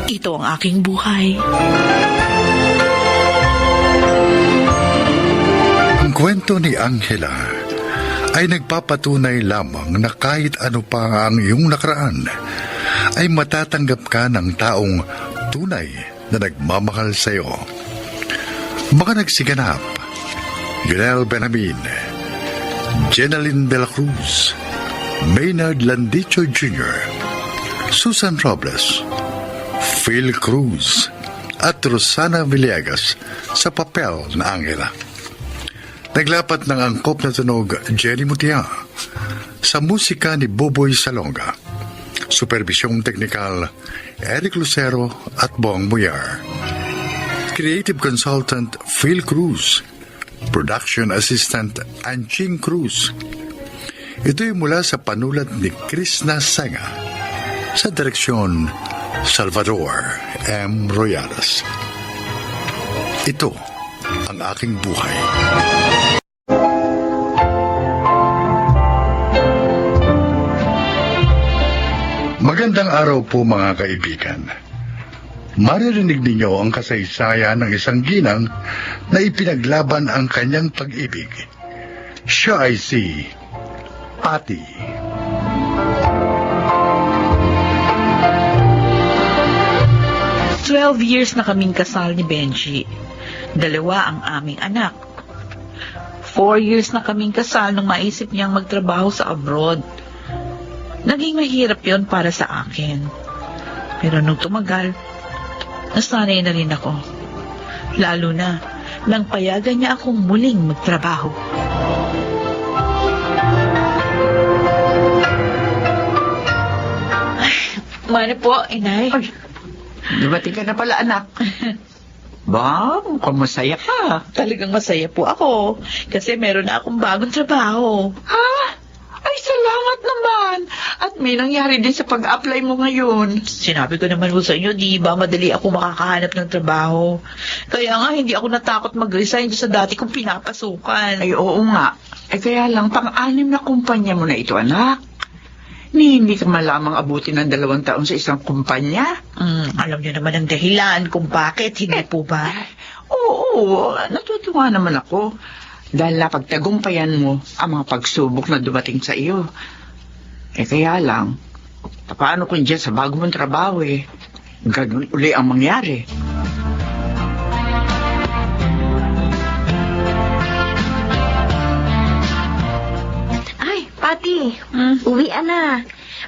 Ito ang aking buhay. Ang kwento ni Angela ay nagpapatunay lamang na kahit ano pa ang iyong nakaraan, ay matatanggap ka ng taong tunay na nagmamahal sa iyo. Mga nagsiganap: Yunel Benamin, Jenaline de la Cruz, Maynard Landicho Jr., Susan Robles, Phil Cruz, at Rosana Villegas sa papel na Angela. Naglapat ng angkop na tunog Jenny Mutia, sa musika ni Boboy Salonga, supervisyong teknikal Eric Lucero at Bong Muyar, creative consultant Phil Cruz, production assistant Anching Cruz. Ito'y mula sa panulat ni Krishna Senga, sa direksyon Salvador M. Royales. Ito ang aking buhay. Magandang araw po mga kaibigan. Maririnig ninyo ang kasaysayan ng isang ginang na ipinaglaban ang kanyang pag-ibig. Siya ay si Patty. "12 years na kaming kasal ni Benji. 2 ang aming anak. 4 years na kaming kasal nung maisip niyang magtrabaho sa abroad. Naging mahirap yon para sa akin. Pero nung tumagal, nasanay na rin ako. Lalo na nang payagan niya akong muling magtrabaho. Mano po, inay. Ay, dumating ka na pala, anak. Ba, mukhang masaya ka. Talagang masaya po ako kasi meron na akong bagong trabaho. Ha? Ay, salamat naman. At may nangyari din sa pag-apply mo ngayon. Sinabi ko naman po sa inyo, di ba madali ako makakahanap ng trabaho. Kaya nga, hindi ako natakot mag-resign sa dati kong pinapasukan. Ay, oo nga. Ay, kaya lang, pang-anim na kumpanya mo na ito, anak. Hindi ka malamang abutin ng 2 taon sa isang kumpanya. Alam niyo naman ang dahilan kung bakit, hindi po ba? Oo, natutuwa naman ako. Dahil napagtagumpayan mo ang mga pagsubok na dumating sa iyo. Eh kaya lang, paano kung dyan sa bago mong trabaho ganun uli ang mangyari? Ay, Patty, uwian na.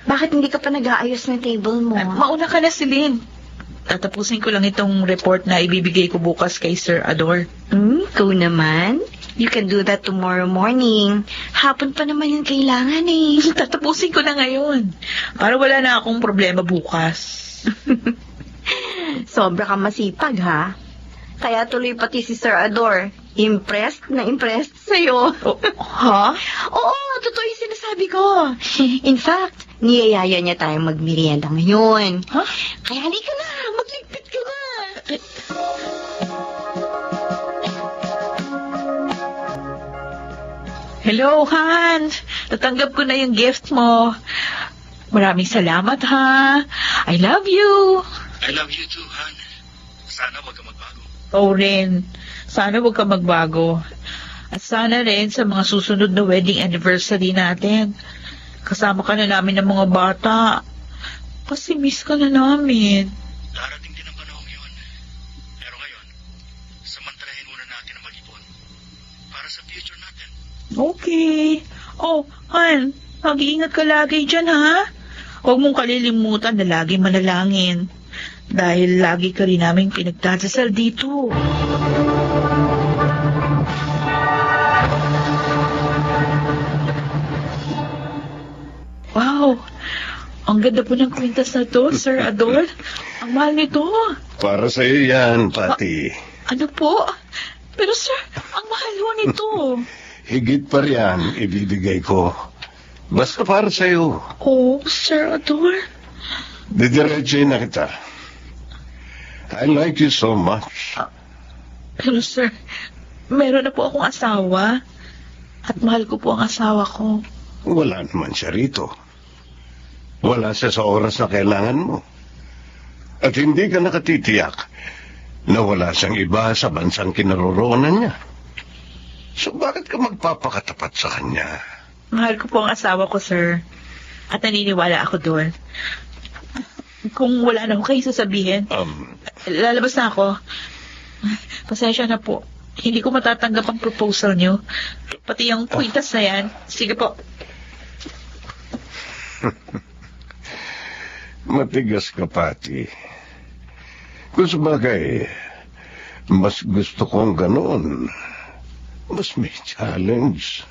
Bakit hindi ka pa nag-aayos ng table mo? Mauna ka na, Celine. Tatapusin ko lang itong report na ibibigay ko bukas kay Sir Ador. Ikaw naman. You can do that tomorrow morning. Hapon pa naman yung kailangan eh. Tatapusin ko na ngayon. Para wala na akong problema bukas. Sobra ka masipag, ha? Kaya tuloy pati si Sir Ador. Impressed na impressed sa'yo. Ha? Oo, totoo yung sinasabi ko. In fact, niyayaya niya tayong magmerienda ngayon. Ha? Kaya halika na, magligpit ka na. Hello, Han. Natanggap ko na yung gift mo. Maraming salamat, ha. I love you. I love you too, Han. Sana wag ka magbago. Oo rin. Sana huwag ka magbago. At sana rin sa mga susunod na wedding anniversary natin. Kasama ka na namin ng mga bata. Kasi miss ka na namin. Darating din ang panahon yun. Pero ngayon, samantalahin muna natin ang mag-ipon. Para sa future natin. Okay. Oh, Han, mag-iingat ka lagi dyan, ha? Huwag mong kalilimutan na lagi manalangin. Dahil lagi ka rin namin pinagdadasal dito. Wow! Ang ganda po ng kwintas na to, Sir Adol. Ang mahal nito. Para sa iyo yan, Pati. Ano po? Pero sir, ang mahal ho nito. Higit pa riyan, ibibigay ko. Basta para sa iyo. Oh, Sir Adol. Didiretsuhin na kita. I like you so much. Pero sir, meron na po akong asawa. At mahal ko po ang asawa ko. Wala naman siya rito. Wala siya sa oras na kailangan mo. At hindi ka nakatitiyak na wala siyang iba sa bansang kinaroroonan niya. So bakit ka magpapakatapat sa kanya? Mahal ko po ang asawa ko, sir. At naniniwala ako doon. Kung wala na ho kayo sasabihin, lalabas na ako. Pasensya na po. Hindi ko matatanggap ang proposal niyo. Pati yung kwintas na yan. Sige po. Matigas ka, Pati. Kung sabagay, mas gusto kong ganoon. Mas may challenge.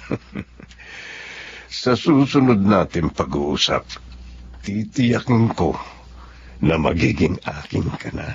Sa susunod natin pag-uusap, titiyakin ko na magiging akin ka na.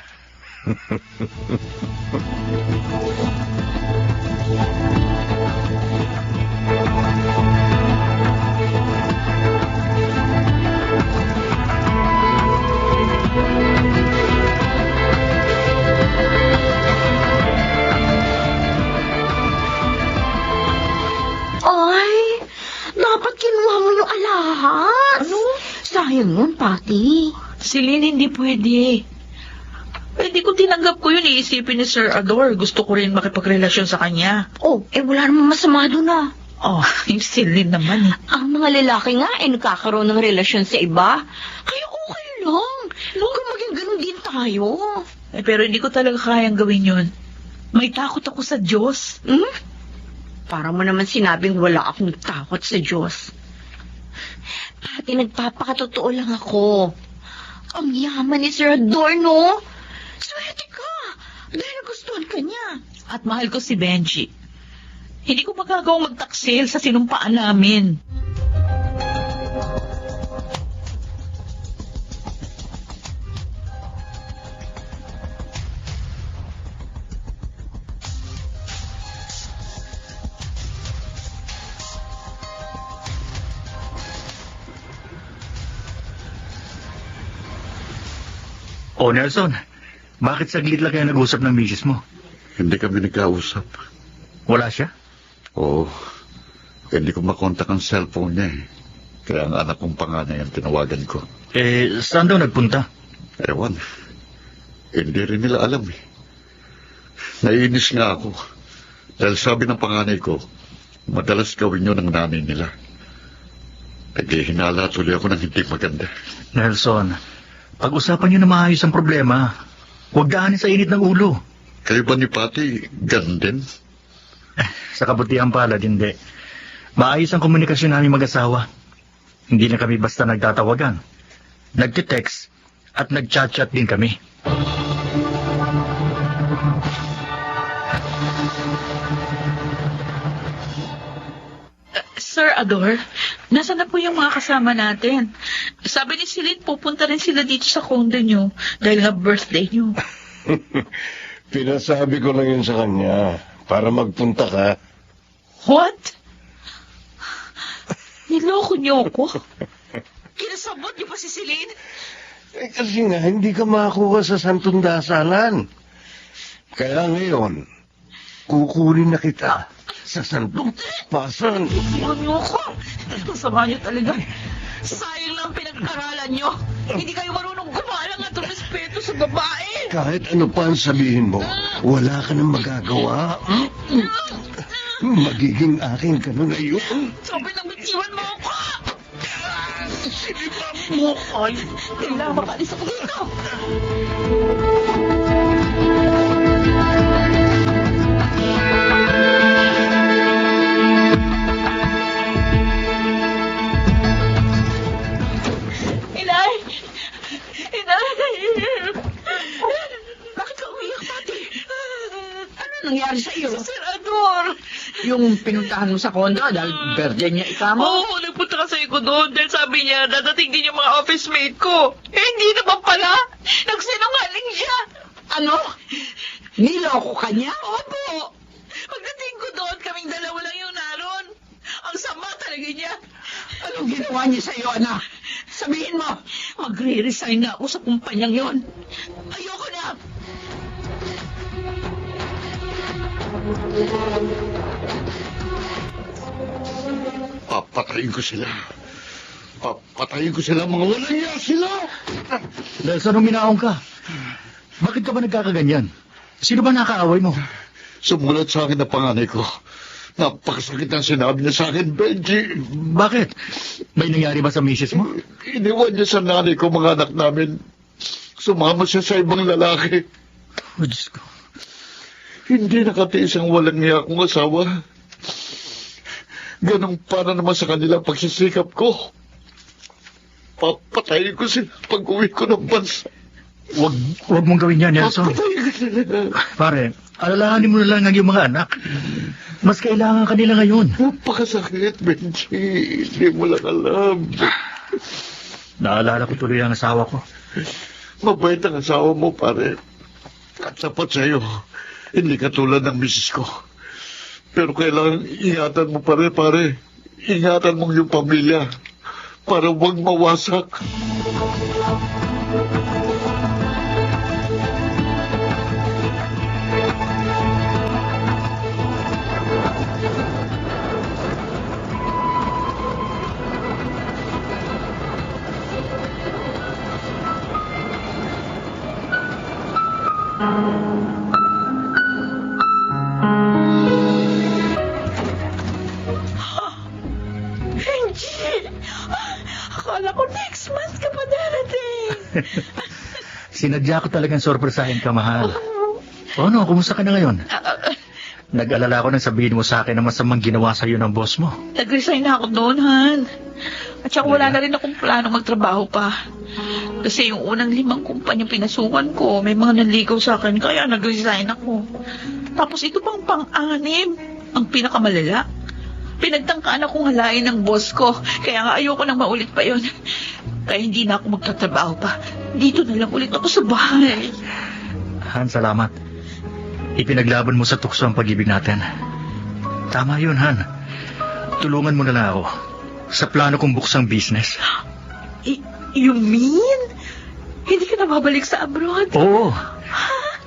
Ay, dapat kinuha mo yung alahas. Ano? Sayang yun, Pati. Si Lynn, hindi pwede. Pwede ko tinanggap ko yun. Iisipin ni Sir Ador. Gusto ko rin makipagrelasyon sa kanya. Oh, wala namang masama doon ah. Oh, yung si Lynn naman eh. Ang mga lalaki nga nagkakaroon ng relasyon sa iba. Kaya okay lang. Kung maging ganun din tayo. Pero hindi ko talaga kayang gawin yun. May takot ako sa Diyos. Para mo naman sinabing wala akong takot sa Diyos. Pati nagpapakatotoo lang ako. Ang yaman ni Sir Adorno. Swerte ka. Dahil nagustuhan ka niya. At mahal ko si Benji. Hindi ko magagawang magtaksil sa sinumpaan namin. Oh, Nelson, bakit saglit lang kayo nag-usap ng misis mo? Hindi kami nagkausap. Wala siya? Oo. Hindi ko makontak ang cellphone niya eh. Kaya ang anak kong panganay ang tinawagan ko. Saan daw nagpunta? Ewan. Hindi rin nila alam eh. Naiinis nga ako. Dahil sabi ng panganay ko, madalas gawin yun ng nanay nila. Naghihinala tuloy ako ng hindi maganda. Nelson, pag-usapan niyo na maayos ang problema. Huwag daanin sa init ng ulo. Kayo ba ni Pati, ganun din? Sa kabutihan pala, hindi. Maayos ang komunikasyon namin mag-asawa. Hindi na kami basta nagtatawagan. Nagtitext at nagchat-chat din kami. Sir Ador, nasa na po yung mga kasama natin? Sabi ni Celine, pupunta rin sila dito sa condo nyo dahil nga birthday nyo. Pinasabi ko lang yun sa kanya para magpunta ka. What? Niloko niyo ako? Kinasabot niyo pa si Celine? Kasi nga, hindi ka makakuha sa Santong Dasalan. Kaya ngayon, kukunin na kita sa Santong Paspasan. Iwan niyo ako. Ang sama niyo talaga. Sayang lang pinag-aralan niyo. Hindi kayo marunong gumalang at respeto sa babae. Kahit ano pa ang sabihin mo, wala ka nang magagawa. Magiging akin ka na ngayon. Sabi nang bitiwan mo ako. Sinipan mo. Ay, kailangan makalis ako dito. Inay! Inay! Bakit ka umiyak, Pati? Ano nangyari sa iyo? Si Sir Ador! Yung pinuntahan mo sa kondo dahil birthday niya ikamo? Oo, nagpunta kasi ko doon dahil sabi niya dadating din yung mga office mate ko. Eh, hindi naman pala. Nagsinungaling siya. Ano? Niloko ka niya? Opo. Pagdating ko doon, kaming dalawa lang yung naroon. Ang sama talaga niya. Anong ginawa niya sa iyo, anak? Sabihin mo, magre-resign na ako sa kumpanyang yon. Ayoko na. Papatayin ko sila. Papatayin ko sila, mga walang iya sila! Nelson, uminaon ka. Bakit ka ba nagkakaganyan? Sino ba nakaaway mo? Sumulat sa akin ang panganay ko. Napakasakit ang sinabi niya sa akin, Benji. Bakit? May nangyari ba sa misis mo? Iniwan niya sa nanay ko mga anak namin. Sumama siya sa ibang lalaki. Oh, Diyos ko. Hindi nakatiis ang walang niya akong asawa. Ganong para naman sa kanila pagsisikap ko. Papatayin ko sila pag-uwi ko ng bansa. Wag mong gawin yan, Nelson. Papatayin ko sila. Pare, alalahanin mo na lang ang iyong mga anak. Mas kailangan kanila ngayon. Napakasakit, Benji. Hindi mo lang alam. Naalala ko tuloy ang asawa ko. Mabait ang asawa mo, pare. At sapat sa'yo. Hindi katulad ng misis ko. Pero kailangan ingatan mo pare. Ingatan mong yung pamilya. Para huwag mawasak. Benji! Akala ko next month ka pa darating. Sinadya ko talagang sorpresahin ka, mahal. O ano, kumusta ka na ngayon? Nag-alala ko nang sabihin mo sa akin na masamang ginawa sa'yo ng boss mo. Nag-resign na ako doon, Han. At saka wala na rin akong plano magtrabaho pa. Kasi yung unang 5 kumpanyang pinasukan ko, may mga nanligaw sa akin, kaya nag-resign ako. Tapos ito pang pang-6, ang pinakamalala. Pinagtangkaan akong halain ng boss ko, kaya nga ayoko nang maulit pa yon. Kaya hindi na ako magtatrabaho pa. Dito na lang ulit ako sa bahay. Han, salamat. Ipinaglaban mo sa tukso ang pag-ibig natin. Tama yun, Han. Tulungan mo na lang ako sa plano kong buksang business. You mean? Hindi ka na babalik sa abroad? Oo.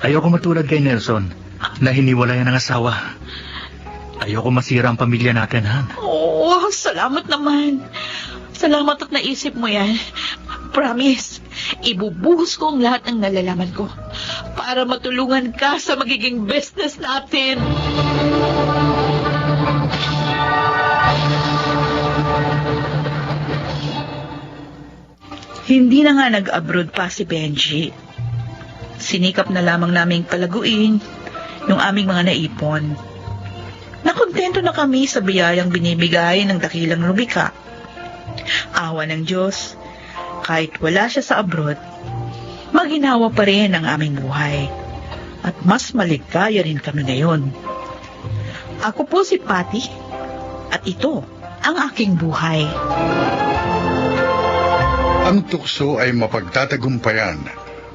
Ayoko matulad kay Nelson na hiniwalayan ng asawa. Ayoko masira ang pamilya natin, Han. Oo, salamat naman. Salamat at naisip mo yan. Promise, ibubuhos ko ang lahat ng nalalaman ko para matulungan ka sa magiging business natin. Hindi na nga nag-abroad pa si Benji. Sinikap na lamang naming palaguin yung aming mga naipon. Nakontento na kami sa biyayang binibigay ng dakilang lumikha. Awa ng Diyos, kahit wala siya sa abroad, maginawa pa rin ang aming buhay. At mas maligaya rin kami ngayon. Ako po si Patty, at ito ang aking buhay. Ang tukso ay mapagtatagumpayan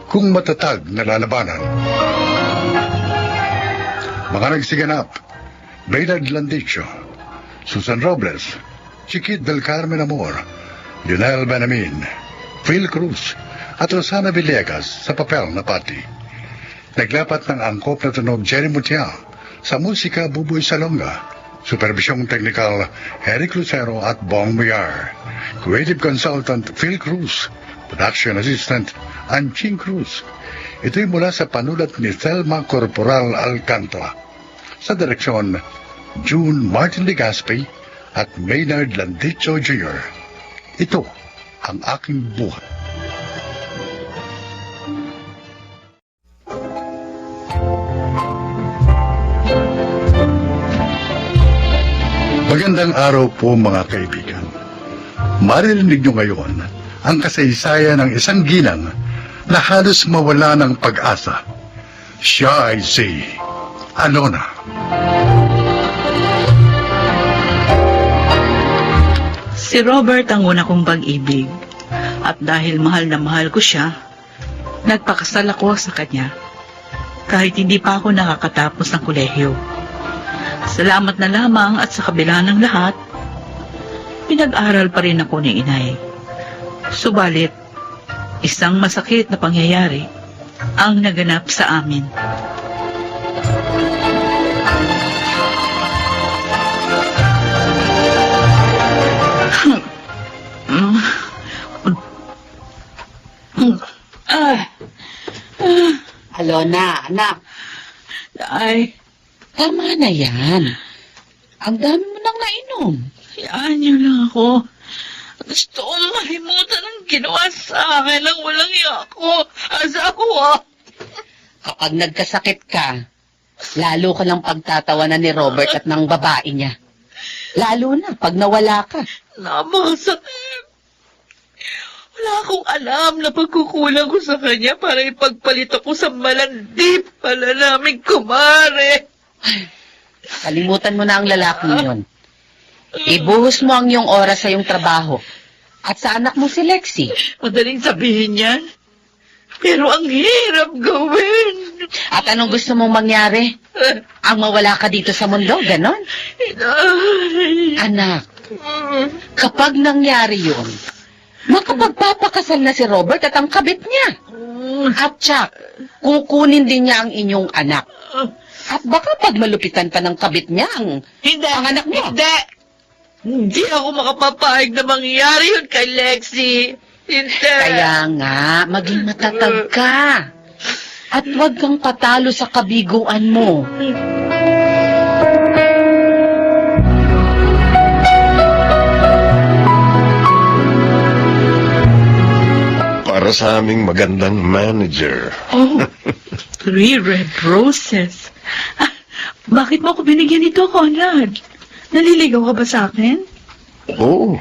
kung matatag na lalabanan. Mga nagsiganap, Baylard Landicho, Susan Robles, Chiquit del Carmen Amor, Lionel Benamin, Phil Cruz, at Rosana Villegas sa papel na Pati. Naglapat ng angkop na tunog Jerry Mutia, sa musika Buboy Salonga, supervisyong technical Eric Lucero at Bong Muyar, creative consultant Phil Cruz, production assistant Anching Cruz. Ito'y mula sa panulat ni Thelma Corporal Alcantara. Sa direksyon, June Martin Legaspi at Maynard Landicho Jr. Ito ang aking buhay. Magandang araw po mga kaibigan. Maririnig nyo ngayon ang kasaysayan ng isang ginang na halos mawala ng pag-asa. Siya ay si Alona. Si Robert ang una kong pag-ibig. At dahil mahal na mahal ko siya, nagpakasal ako sa kanya. Kahit hindi pa ako nakakatapos ng kolehiyo. Salamat na lamang at sa kabila ng lahat, pinag-aral pa rin ako ni inay. Subalit, isang masakit na pangyayari ang naganap sa amin. Alona, anak, Ay, tama na yan. Ang dami mo nang nainom. hayaan niyo lang ako. Gusto kong malimutan ang ginawa sa akin ng walang iya ko. Asa ako Kapag nagkasakit ka, lalo ka lang pagtatawanan ni Robert at ng babae niya. Lalo na pag nawala ka. Napakasakit. Wala akong alam na pagkukulang ko sa kanya para ipagpalit ako sa malandip pala naming kumare. Kalimutan mo na ang lalaking yun. Ibuhos mo ang iyong oras sa iyong trabaho. At sa anak mo si Lexi. Madaling sabihin yan. Pero ang hirap gawin. At anong gusto mong mangyari? Ang mawala ka dito sa mundo, ganon? Inay. Anak, kapag nangyari yun, makapagpapakasal na si Robert at ang kabit niya. At Chuck, kukunin din niya ang inyong anak. At baka pag malupitan pa ng kabit niya ang anak niya. Hindi ako makapapahig na mangyari yun kay Lexi. Hindi. Kaya nga, maging matatag ka. At huwag kang patalo sa kabiguan mo. Para sa aming magandang manager. Oh, 3 red roses. Ah, bakit mo ako binigyan nito, Conrad? Naliligaw ka ba sa akin? Oo.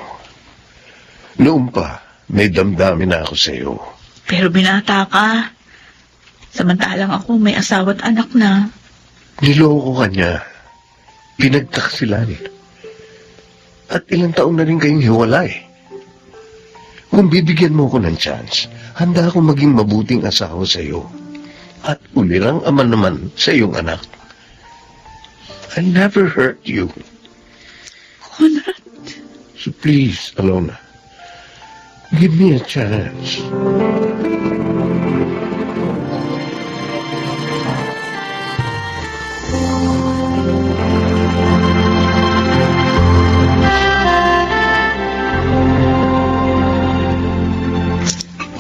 Noon pa, may damdamin na ako sa iyo. Pero binata ka. Samantalang ako may asawa at anak na. Niloko ka niya. Pinagtaksilan. At ilang taon na rin kayong hiwalay. Kung bibigyan mo ko ng chance, handa akong maging mabuting asawa sa iyo. At ulirang ama naman sa iyong anak. I'll never hurt you. Conrad. So please, Alona, give me a chance.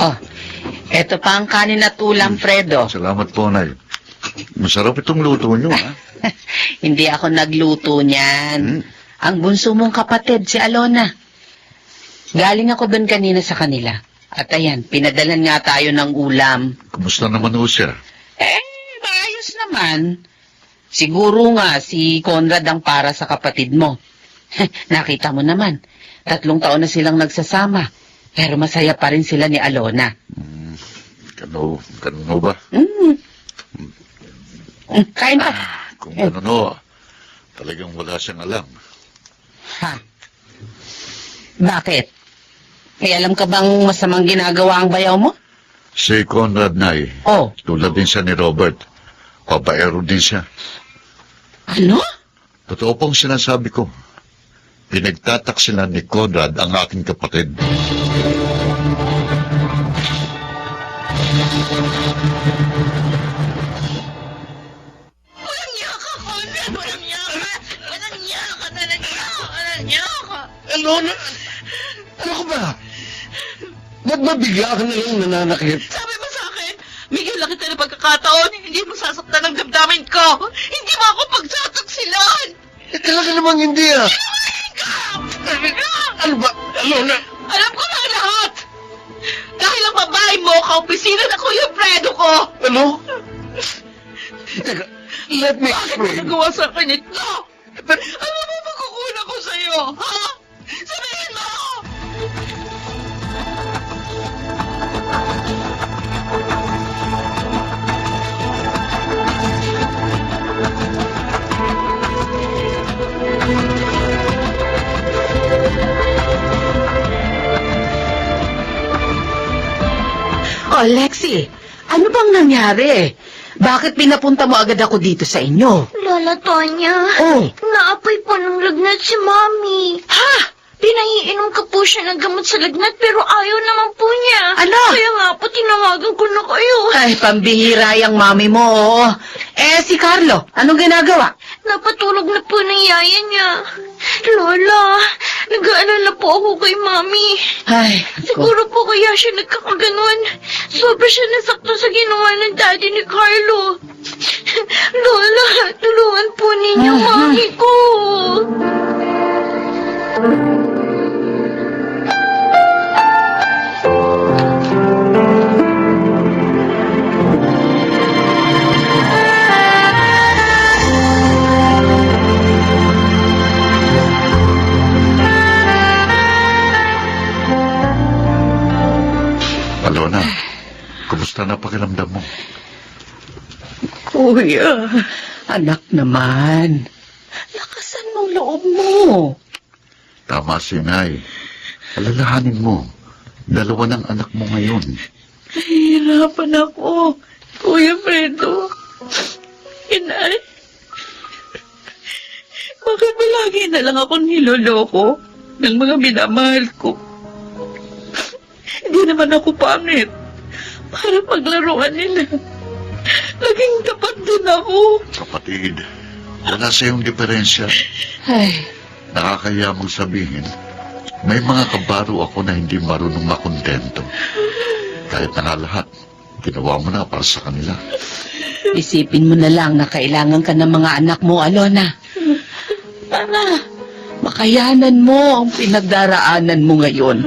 Oh, eto pa ang kanin at ulam, Fredo. Salamat po, Nay. Masarap itong luto nyo, ha? Hindi ako nagluto niyan. Ang bunso mong kapatid, si Alona. Galing ako doon kanina sa kanila. At ayan, pinadalan nga tayo ng ulam. Kumusta naman ho siya? Maayos naman. Siguro nga si Conrad ang para sa kapatid mo. Nakita mo naman, 3 taon na silang nagsasama. Pero masaya pa rin sila ni Alona. Ganun ho ba? Kain pa. Kung ganun ho, talagang wala siyang alam. Ha? Bakit? May alam ka bang masamang ginagawa ang bayaw mo? Si Conrad, Nay. Oh. Tulad din siya ni Robert. Papaero din siya. Ano? Totoo pong sinasabi ko. Pinagtataksilan ni Conrad ang aking kapatid. Walang niya ka, Conrad! Walang niya ka! Walang niya ka talaga! Walang niya ka! Alona, ano ka ba? Ba't ba bigla ka na lang nananakit? Sabi mo sa akin, bigyan lang kita ng pagkakataon, hindi mo sasaktan ang damdamin ko! Hindi mo ako pagtataksilan! Eh, talaga namang hindi ah. Ano ba? Alona! Alam ko na ang lahat! Dahil ang babae mo, kaopisina na Kuya Fredo ko! Ano? Teka, let me Bakit mo explain. nagawa sa akin ito? Ano mo magkukunan ko sa'yo, ha? Sabihin mo! Oh, Lexi, ano bang nangyari? Bakit pinapunta mo agad ako dito sa inyo? Lola Tonya, Oh. naapoy po ng lagnat si Mami. Ha? Pinaiinom ka po siya ng gamot sa lagnat pero ayaw naman po niya. Ano? Kaya nga po tinawagan ko na kayo. Ay, pambihira yung mami mo, oo. Eh, si Carlo, anong ginagawa? Napatulog na po ng yaya niya. Lola, nag-aalala po ako kay Mami. Ay, Siguro po kaya siya nagkakaganon. Sobra siya nasakto sa ginawa ng daddy ni Carlo. Lola, tulungan po ninyo Mami ko. Alona, kumusta na pakiramdam mo? Kuya, anak naman. Lakasan mong loob mo. Tama si Nay. Alalahanin mo, dalawa ng anak mo ngayon. Nahihirapan ako, Kuya Fredo. Inay, bakit ba lagi na lang ako niloloko ng mga minamahal ko? Hindi naman ako pangit para paglaruan nila. Laging tapat din ako. Kapatid, wala sa iyong diferensya. Ay, Nakakaya mong sabihin, may mga kabaro ako na hindi marunong makontento. Kahit na nga lahat, ginawa mo na para sa kanila. isipin mo na lang na kailangan ka ng mga anak mo, Alona. Para makayanan mo ang pinagdaraanan mo ngayon.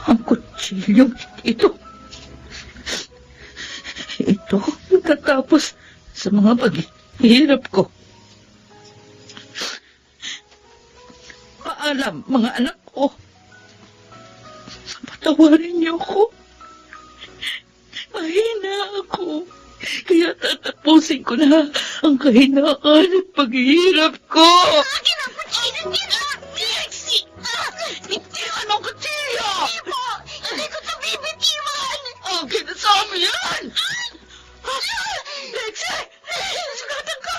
Ang kutsilyo ito. Ito, natatapos sa mga paghihirap ko. Paalam, mga anak ko. Patawarin niyo ako. Mahina ako. Kaya tatapusin ko na ang kahinaan at paghihirap ko. Akin ang kutsilo nila! Lexi! Hindi anong kutsilyo! Hindi po! Hindi ko ito bibitiwan! Akin na sa amin yan! Lexi! Sugatan ka!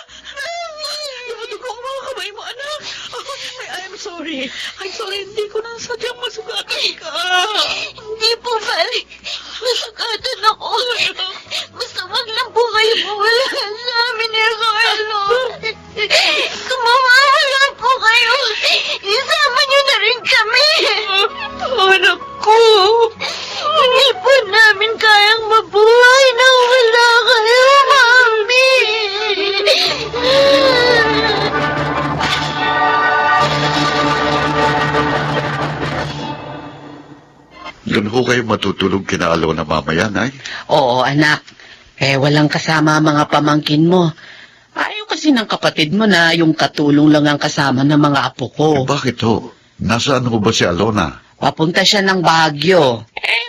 Nadugo ang mga kamay mo, anak! I'm sorry. I'm sorry. Hindi ko na sadyang masugatan ka. Hindi po, Mali. Masakatan ako. Basta wag lang po kayo mawala sa amin ni Carlo. Kumawa lang po kayo. Isama niyo na rin kami. Anak ko! Hindi po namin kayang mabuhay na wala kayo, Mami. Doon ho kayo matutulog kina Alona mamaya, Nay. Oo, anak. Walang kasama ang mga pamangkin mo. Ayaw kasi ng kapatid mo na yung katulong lang ang kasama ng mga apo ko. Bakit ho? Nasaan ho ba si Alona? Papunta siya ng Baguio.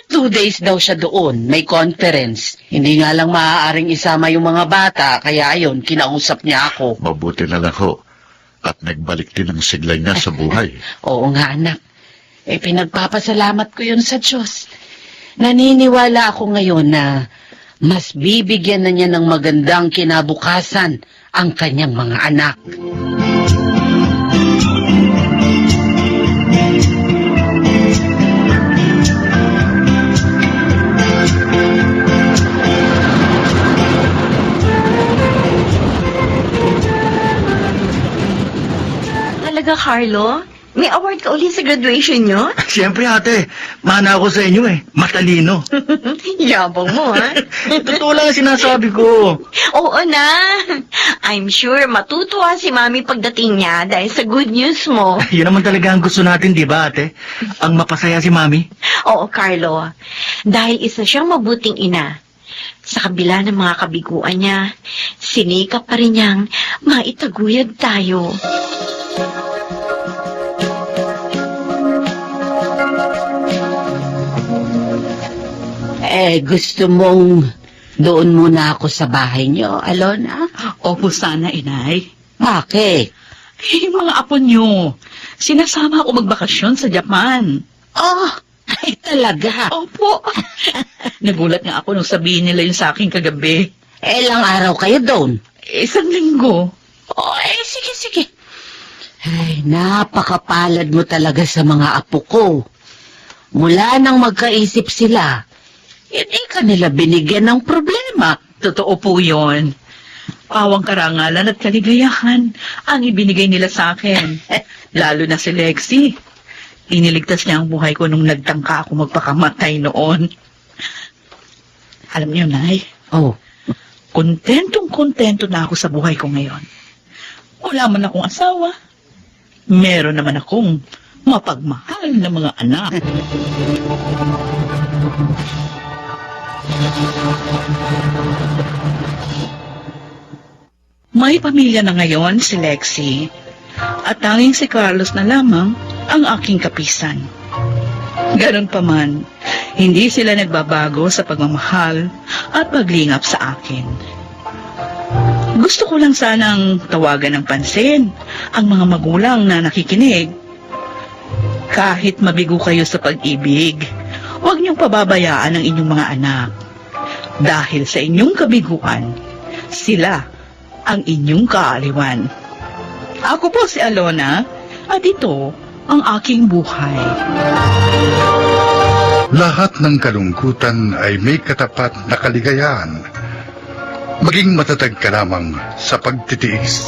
2 days daw siya doon. May conference. Hindi nga lang maaaring isama yung mga bata, kaya ayun, kinausap niya ako. Mabuti na lang ho. At nagbalik din ang siglay niya sa buhay. Oo nga, anak. Pinagpapasalamat ko yun sa Diyos. Naniniwala ako ngayon na mas bibigyan na niya ng magandang kinabukasan ang kanyang mga anak. Talaga, Carlo? May award ka ulit sa graduation nyo? Siyempre ate, mana ako sa inyo matalino. Yabang mo, ha? Totoo lang ang sinasabi ko. Oo na. I'm sure matutuwa si Mami pagdating niya dahil sa good news mo. Yun naman talaga ang gusto natin, di ba ate? Ang mapasaya si Mami. Oo, Carlo. Dahil isa siyang mabuting ina. Sa kabila ng mga kabiguan niya, sinikap pa rin niyang maitaguyod tayo. Gusto mong doon muna ako sa bahay niyo, Alona? Opo sana, inay. Bakit? Mga apo niyo, sinasama ako magbakasyon sa Japan. Oh, ay talaga. Opo. Nagulat nga ako nung sabihin nila yun sa akin kagabi. Ilang araw kayo doon? 1 linggo. Oh, sige. Ay, napakapalad mo talaga sa mga apo ko. Mula nang magkaisip sila, hindi ka nila binigyan ng problema. Totoo po yun. Pawang karangalan at kaligayahan ang ibinigay nila sa akin. Lalo na si Lexi. Iniligtas niya ang buhay ko nung nagtangka ako magpakamatay noon. Alam niyo, Nay, Oh, kontentong-kontento na ako sa buhay ko ngayon. Wala man akong asawa. Meron naman akong mapagmahal na mga anak. May pamilya na ngayon si Lexi at tanging si Carlos na lamang ang aking kapisan. Ganon pa man, hindi sila nagbabago sa pagmamahal at paglingap sa akin. Gusto ko lang sanang tawagan ng pansin ang mga magulang na nakikinig. Kahit mabigo kayo sa pag-ibig, huwag niyong pababayaan ang inyong mga anak. Dahil sa inyong kabiguan, sila ang inyong kaaliwan. Ako po si Alona at ito ang aking buhay. Lahat ng kalungkutan ay may katapat na kaligayahan. Maging matatag ka lamang sa pagtitiis.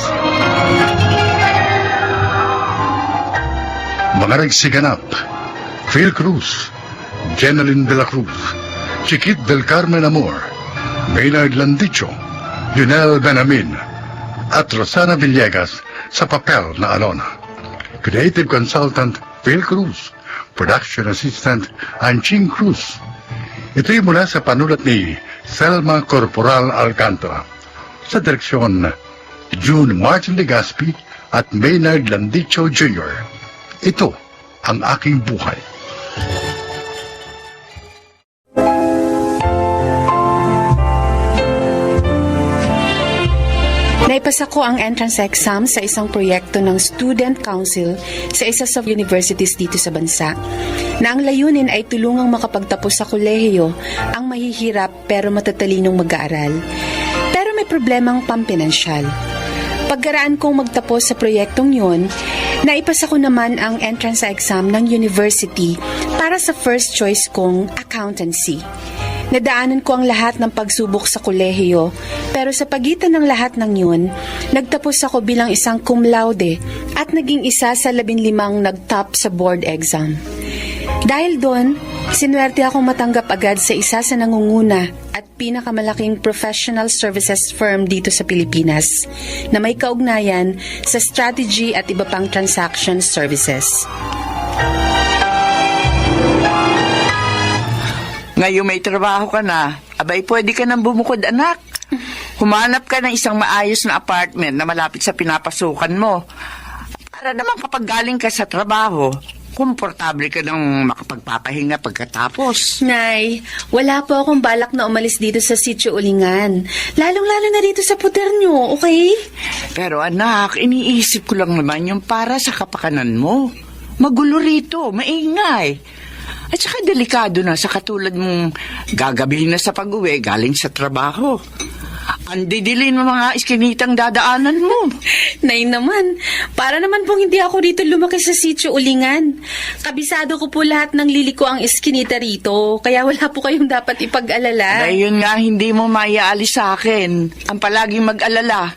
Mga nagsiganap, Phil Cruz, Jeneline de la Cruz, Chiquit del Carmen Amor, Maynard Landicho, Junel Benamin, at Rosana Villegas sa papel na Alona. Creative Consultant, Phil Cruz. Production Assistant, Anching Cruz. Ito'y mula sa panulat ni Selma Corporal Alcantara. Sa direksyon, June Martin Legaspi at Maynard Landicho Jr. Ito ang aking buhay. Naipasa ko ang entrance exam sa isang proyekto ng Student Council sa isa sa universities dito sa bansa, na ang layunin ay tulungang makapagtapos sa kolehiyo ang mahihirap pero matatalinong mag-aaral. Pero may problemang pampinansyal. Pagkaraan kong magtapos sa proyektong yun, naipasa ko naman ang entrance exam ng university para sa first choice kong accountancy. Nadaanan ko ang lahat ng pagsubok sa kolehiyo, pero sa pagitan ng lahat ng yun, nagtapos ako bilang isang cum laude at naging isa sa 15 nag-top sa board exam. Dahil doon, sinuwerte akong matanggap agad sa isa sa nangunguna at pinakamalaking professional services firm dito sa Pilipinas na may kaugnayan sa strategy at iba pang transaction services. Ngayon may trabaho ka na, abay pwede ka nang bumukod, anak. Humanap ka ng isang maayos na apartment na malapit sa pinapasukan mo. Para naman kapag galing ka sa trabaho, komportable ka nang makapagpapahinga pagkatapos. Nay, wala po akong balak na umalis dito sa Sitio Ulingan. Lalong-lalo na dito sa puter nyo, okay? Pero anak, iniisip ko lang naman yung para sa kapakanan mo. Magulo rito, maingay. At saka delikado na sa katulad mong gagabihin na sa pag-uwi galing sa trabaho. Ang didilin mo mga iskinitang dadaanan mo. Nay naman, para naman pong hindi ako rito lumaki sa sitio Ulingan. Kabisado ko po lahat ng liliko ang iskinita rito, kaya wala po kayong dapat ipag-alala. Ayun nga, hindi mo maiaalis sa akin. Ang palaging mag-alala.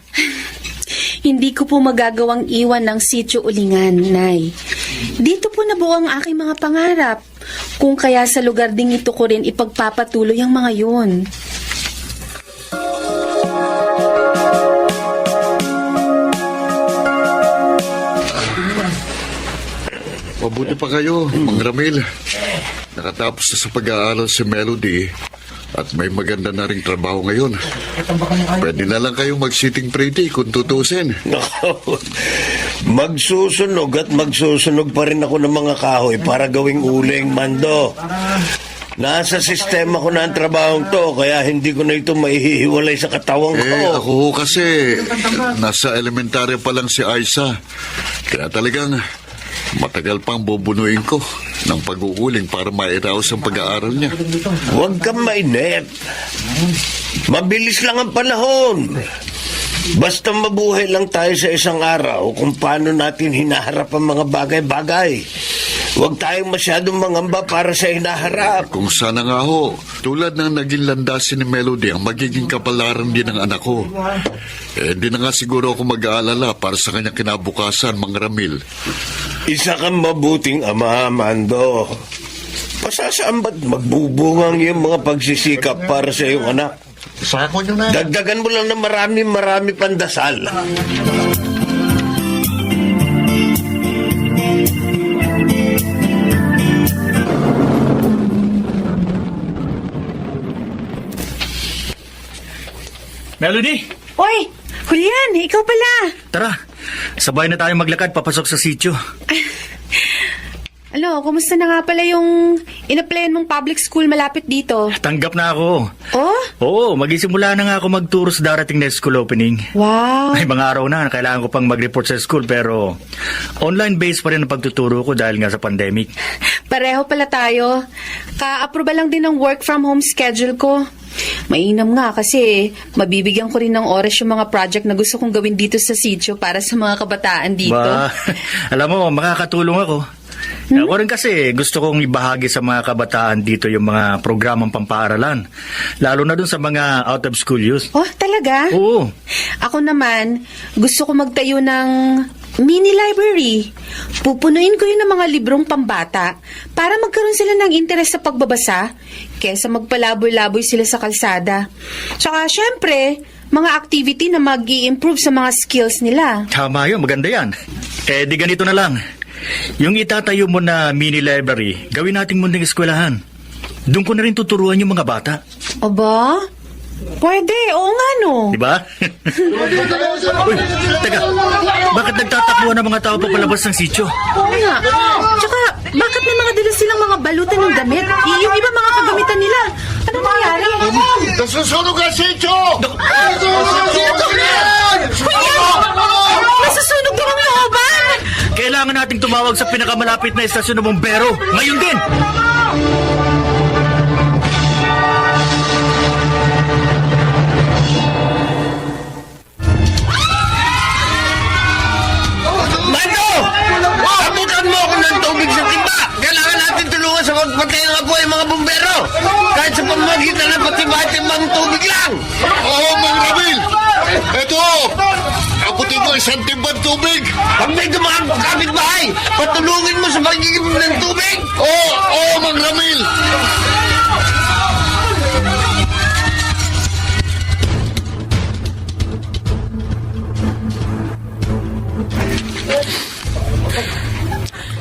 Hindi ko po magagawang iwan ng sitio Ulingan, Nay. Dito po nabuo ang aking mga pangarap. Kung kaya sa lugar ding ito ko rin ipagpapatuloy ang mga yun. Mabuti pa kayo, Mang Ramil. Nakatapos na sa pag-aaral si Melody at may maganda na ring trabaho ngayon. Pwede na lang kayong mag-sitting pretty kung tutusin. Magsusunog at magsusunog pa rin ako ng mga kahoy para gawing uling, Mando. Nasa sistema ko na ang trabahong to, kaya hindi ko na ito maihihiwalay sa katawang ko. Ako kasi nasa elementarya pa lang si Aiza. Kaya talagang matagal pang bubunuin ko ng pag-uuling para mairaos ang pag-aaral niya. Huwag kang mainip. Mabilis lang ang panahon. Basta mabuhay lang tayo sa isang araw kung paano natin hinaharap ang mga bagay-bagay. Huwag tayong masyadong mangamba para sa hinaharap. Kung sana nga ho, tulad ng naging landasin ni Melody ang magiging kapalaran din ng anak ko. Hindi na nga siguro ako mag-aalala para sa kanyang kinabukasan, Mang Ramil. Isa kang mabuting ama, Mando. Pasasaan ba't magbubungang yung mga pagsisikap para sa iyong anak? Dagdagan mo lang ng marami pandasal. Melody! Oy! Julian, ikaw pala! Tara, sabay na tayo maglakad papasok sa sitio. Alo, kumusta na nga pala yung in-applyan mong public school malapit dito? Tanggap na ako. Oh? Oo, magisimula na nga ako magturo sa darating na school opening. Wow! May mga araw na, kailangan ko pang mag-report sa school pero online-based pa rin ang pagtuturo ko dahil nga sa pandemic. Pareho pala tayo. Ka-aproba lang din ng work from home schedule ko. Mainam nga kasi mabibigyan ko rin ng oras yung mga project na gusto kong gawin dito sa sitio para sa mga kabataan dito. Ba, alam mo, makakatulong ako. Ako rin kasi gusto kong ibahagi sa mga kabataan dito yung mga programang pampaaralan. Lalo na dun sa mga out-of-school youth. Oh, talaga? Oo. Ako naman, gusto ko magtayo ng mini library. Pupunuin ko yun ng mga librong pambata para magkaroon sila ng interes sa pagbabasa kesa magpalaboy-laboy sila sa kalsada. Tsaka, syempre, mga activity na mag-i-improve sa mga skills nila. Tama yun, maganda yan. Di ganito na lang. Yung itatayo mo na mini library, gawin nating munting eskwelahan. Doon ko na rin tuturuan yung mga bata. Aba? Pwede, oo nga no. Diba? Uy, teka, bakit nagtatakbuhan ng mga tao papalabas ng sitio? Oo nga. Tsaka, bakit may mga dala silang mga balutan ng damit? Yung iba mga kagamitan nila. Ano nangyari? Nasusunog ang sitio! Nasusunog din ang looban! Kailangan nating tumawag sa pinakamalapit na estasyon ng bombero. Ngayon din! Mando! Abutan mo ako ng tubig sa timba! Kailangan natin tulungan sa magpatay ng apoy ang mga bumbero! Kahit sa pamamagitan ng patibay-timbang tubig lang! Oo, Mang Ramil! Ito! Abutin ko isang timbang tubig! Pag may dumaan kapitbahay, patulungin mo sa pagiging ng tubig! Oo, Mang Ramil!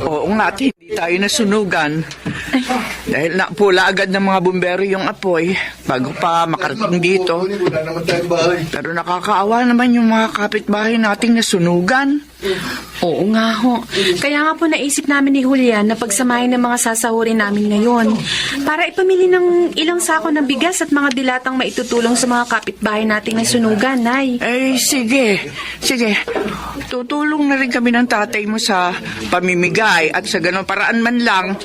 Oo nga, hindi tayo nasunugan. Dahil napula agad ng mga bumbero yung apoy bago pa makarating dito. Wala naman tayong bahay. Pero nakakaawa naman yung mga kapitbahay nating nasunugan. Oo nga ho. Kaya nga po naisip namin ni Julian na pagsamahin ng mga sasahurin namin ngayon para ipamili ng ilang sako ng bigas at mga dilatang maitutulong sa mga kapitbahay nating nasunugan, Nay. Sige. Tutulong na rin kami ng tatay mo sa pamimigay at sa ganong paraan man lang,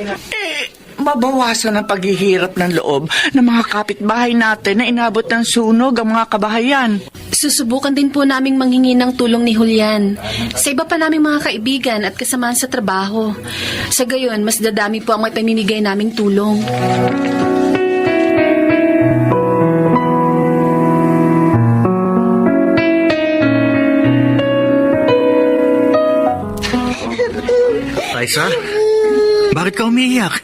mabawasan ang paghihirap ng loob ng mga kapitbahay natin na inabot ng sunog ang mga kabahayan. Susubukan din po naming manghingi ng tulong ni Julian sa iba pa naming mga kaibigan at kasamahan sa trabaho. Sa gayon, mas dadami po ang may pamimigay naming tulong. Liza, bakit ka umiiyak?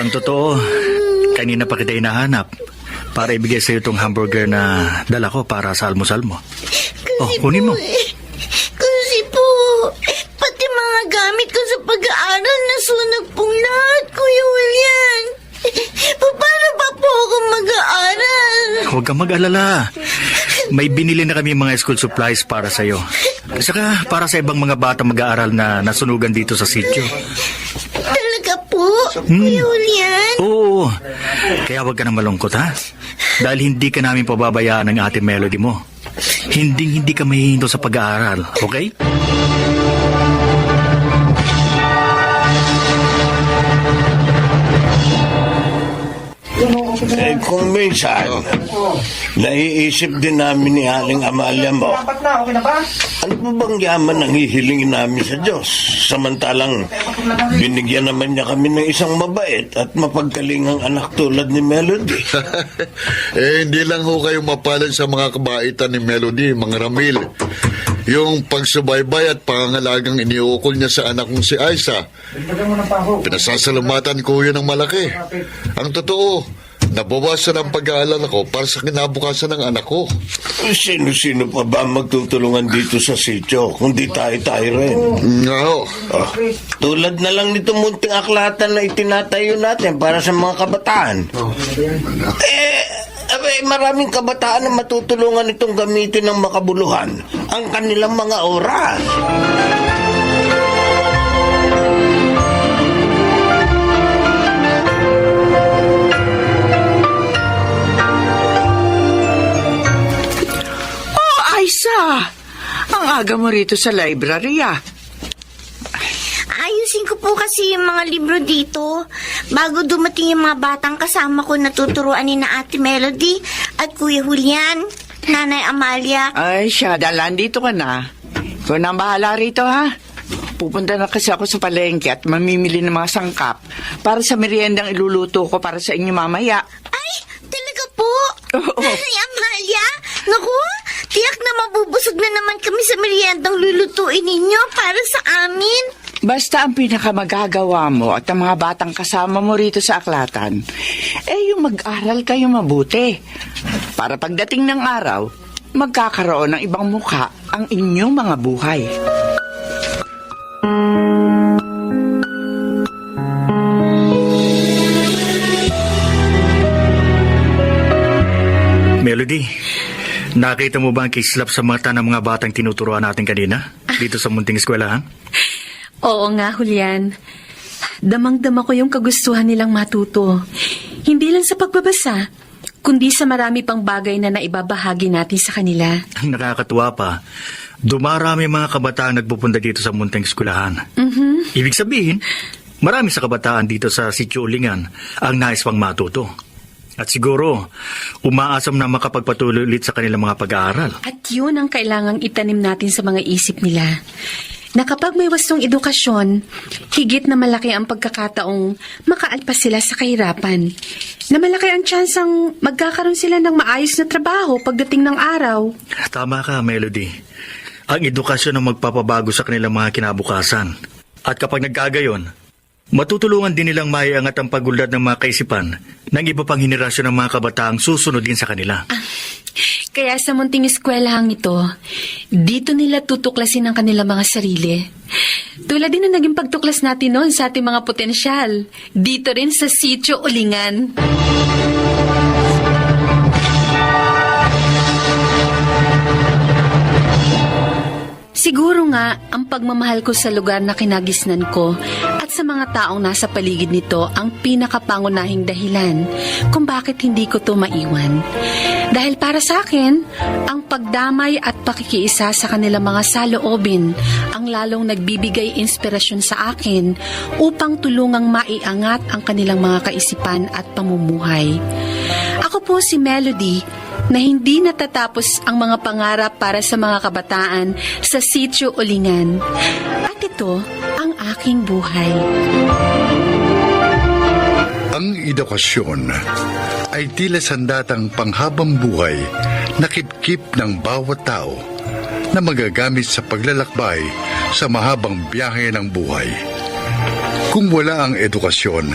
Ang totoo, kanina pa kita hinahanap para ibigay sa'yo itong hamburger na dala ko para sa almusal mo. Kunin mo. Kasi po, pati mga gamit ko sa pag-aaral nasunog pong lahat, Kuya Julian. Paano pa po ako mag-aaral? Huwag kang mag-alala. May binili na kami mga school supplies para sa'yo. Saka para sa ibang mga bata mag-aaral na nasunugan dito sa sityo. Talaga po, Kuya Julian? Oo. Kaya huwag ka na malungkot, ha? Dahil hindi ka namin pababayaan ng ate Melody mo. Hindi ka mahihinto sa pag-aaral, okay? Kung minsan, naiisip din namin ni Aling Amalia mo, ano pa bang yaman ang hihilingin namin sa Diyos? Samantalang, binigyan naman niya kami ng isang mabait at mapagkalingang anak tulad ni Melody. Hindi lang ho kayo mapalad sa mga kabaitan ni Melody, mga Ramil. Yung pagsubaybay at pangangalagang iniukol niya sa anak kong si Aiza. Pinasasalamatan ko yun ng malaki. Ang totoo, nabawasan ang pag-aalala ko para sa kinabukasan ng anak ko. Sino-sino pa ba magtutulungan dito sa sityo? Kundi tayo rin. Oo. Tulad na lang nito munting aklatan na itinatayo natin para sa mga kabataan. Maraming kabataan na matutulungan itong gamitin ng makabuluhan ang kanilang mga oras. Aiza, ang aga mo rito sa library, Ayusin ko po kasi yung mga libro dito. Bago dumating yung mga batang kasama ko na tuturuan ni na Ate Melody at Kuya Julian, Nanay Amalia. Ay, siya, dalan dito ka na. Ikaw na ang bahala rito, ha? Pupunta na kasi ako sa palengke at mamimili ng mga sangkap para sa meriendang iluluto ko para sa inyo mamaya. Ay, talaga po? Oo. Nanay Amalia? Naku, tiyak na mabubusog na naman kami sa meriendang lulutuin ninyo para sa amin. Basta ang pinakamagagawa mo at ang mga batang kasama mo rito sa aklatan, yung mag-aral kayo mabuti. Para pagdating ng araw, magkakaroon ng ibang mukha ang inyong mga buhay. Melody, nakita mo ba ang kislap sa mata ng mga batang tinuturuan natin kanina? Dito sa munting eskwelahan? Oo nga, Julian. Damang-dama ko yung kagustuhan nilang matuto. Hindi lang sa pagbabasa, kundi sa marami pang bagay na naibabahagi natin sa kanila. Ang nakakatuwa pa, dumarami mga kabataan nagpupunta dito sa munting eskwelahan. Ibig sabihin, marami sa kabataan dito sa Sitio Ulingan ang nais pang matuto. At siguro, umaasam na makapagpatuloy ulit sa kanilang mga pag-aaral. At yun ang kailangang itanim natin sa mga isip nila. Na kapag may wastong edukasyon, higit na malaki ang pagkakataong makaalpas sila sa kahirapan. Na malaki ang tsansang magkakaroon sila ng maayos na trabaho pagdating ng araw. Tama ka, Melody. Ang edukasyon ang magpapabago sa kanilang mga kinabukasan. At kapag nagkagayon, Matutulungan din nilang maiangat ang pag-unlad ng mga kaisipan ng iba pang henerasyon ng mga kabataang susunod din sa kanila. Kaya sa munting eskwelahang ito, dito nila tutuklasin ang kanilang mga sarili. Tulad din na naging pagtuklas natin noon sa ating mga potensyal. Dito rin sa Sitio Ulingan. Siguro nga, ang pagmamahal ko sa lugar na kinagisnan ko at sa mga taong nasa paligid nito ang pinakapangunahing dahilan kung bakit hindi ko to maiwan. Dahil para sa akin, ang pagdamay at pakikiisa sa kanilang mga saloobin ang lalong nagbibigay inspirasyon sa akin upang tulungang maiangat ang kanilang mga kaisipan at pamumuhay. Ako po si Melody, na hindi natatapos ang mga pangarap para sa mga kabataan sa Sitio Ulingan. At ito ang aking buhay. Ang edukasyon ay tila sandatang panghabang buhay na kip-kip ng bawat tao na magagamit sa paglalakbay sa mahabang biyahe ng buhay. Kung wala ang edukasyon,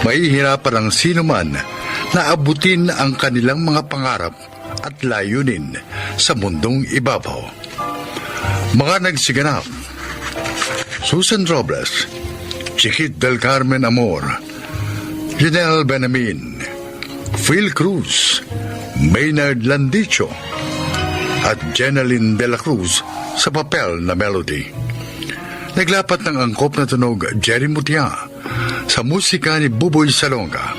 mahihirapan ang sino man na abutin ang kanilang mga pangarap at layunin sa mundong ibabaw. Mga nagsiganap: Susan Robles, Chiquit del Carmen Amor, Janelle Benamin, Phil Cruz, Maynard Landicho, at Jeneline de la Cruz sa papel na Melody. Naglapat ng angkop na tunog Jerry Mutia, sa musika ni Buboy Salonga.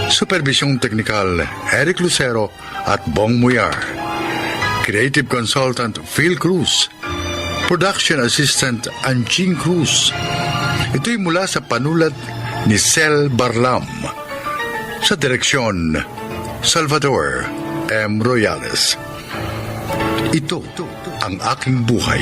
Supervisyong teknikal Eric Lucero at Bong Muyar. Creative Consultant Phil Cruz. Production Assistant Anching Cruz. Ito'y mula sa panulat ni Sel Barlam. Sa direksyon Salvador M. Royales. Ito ang aking buhay.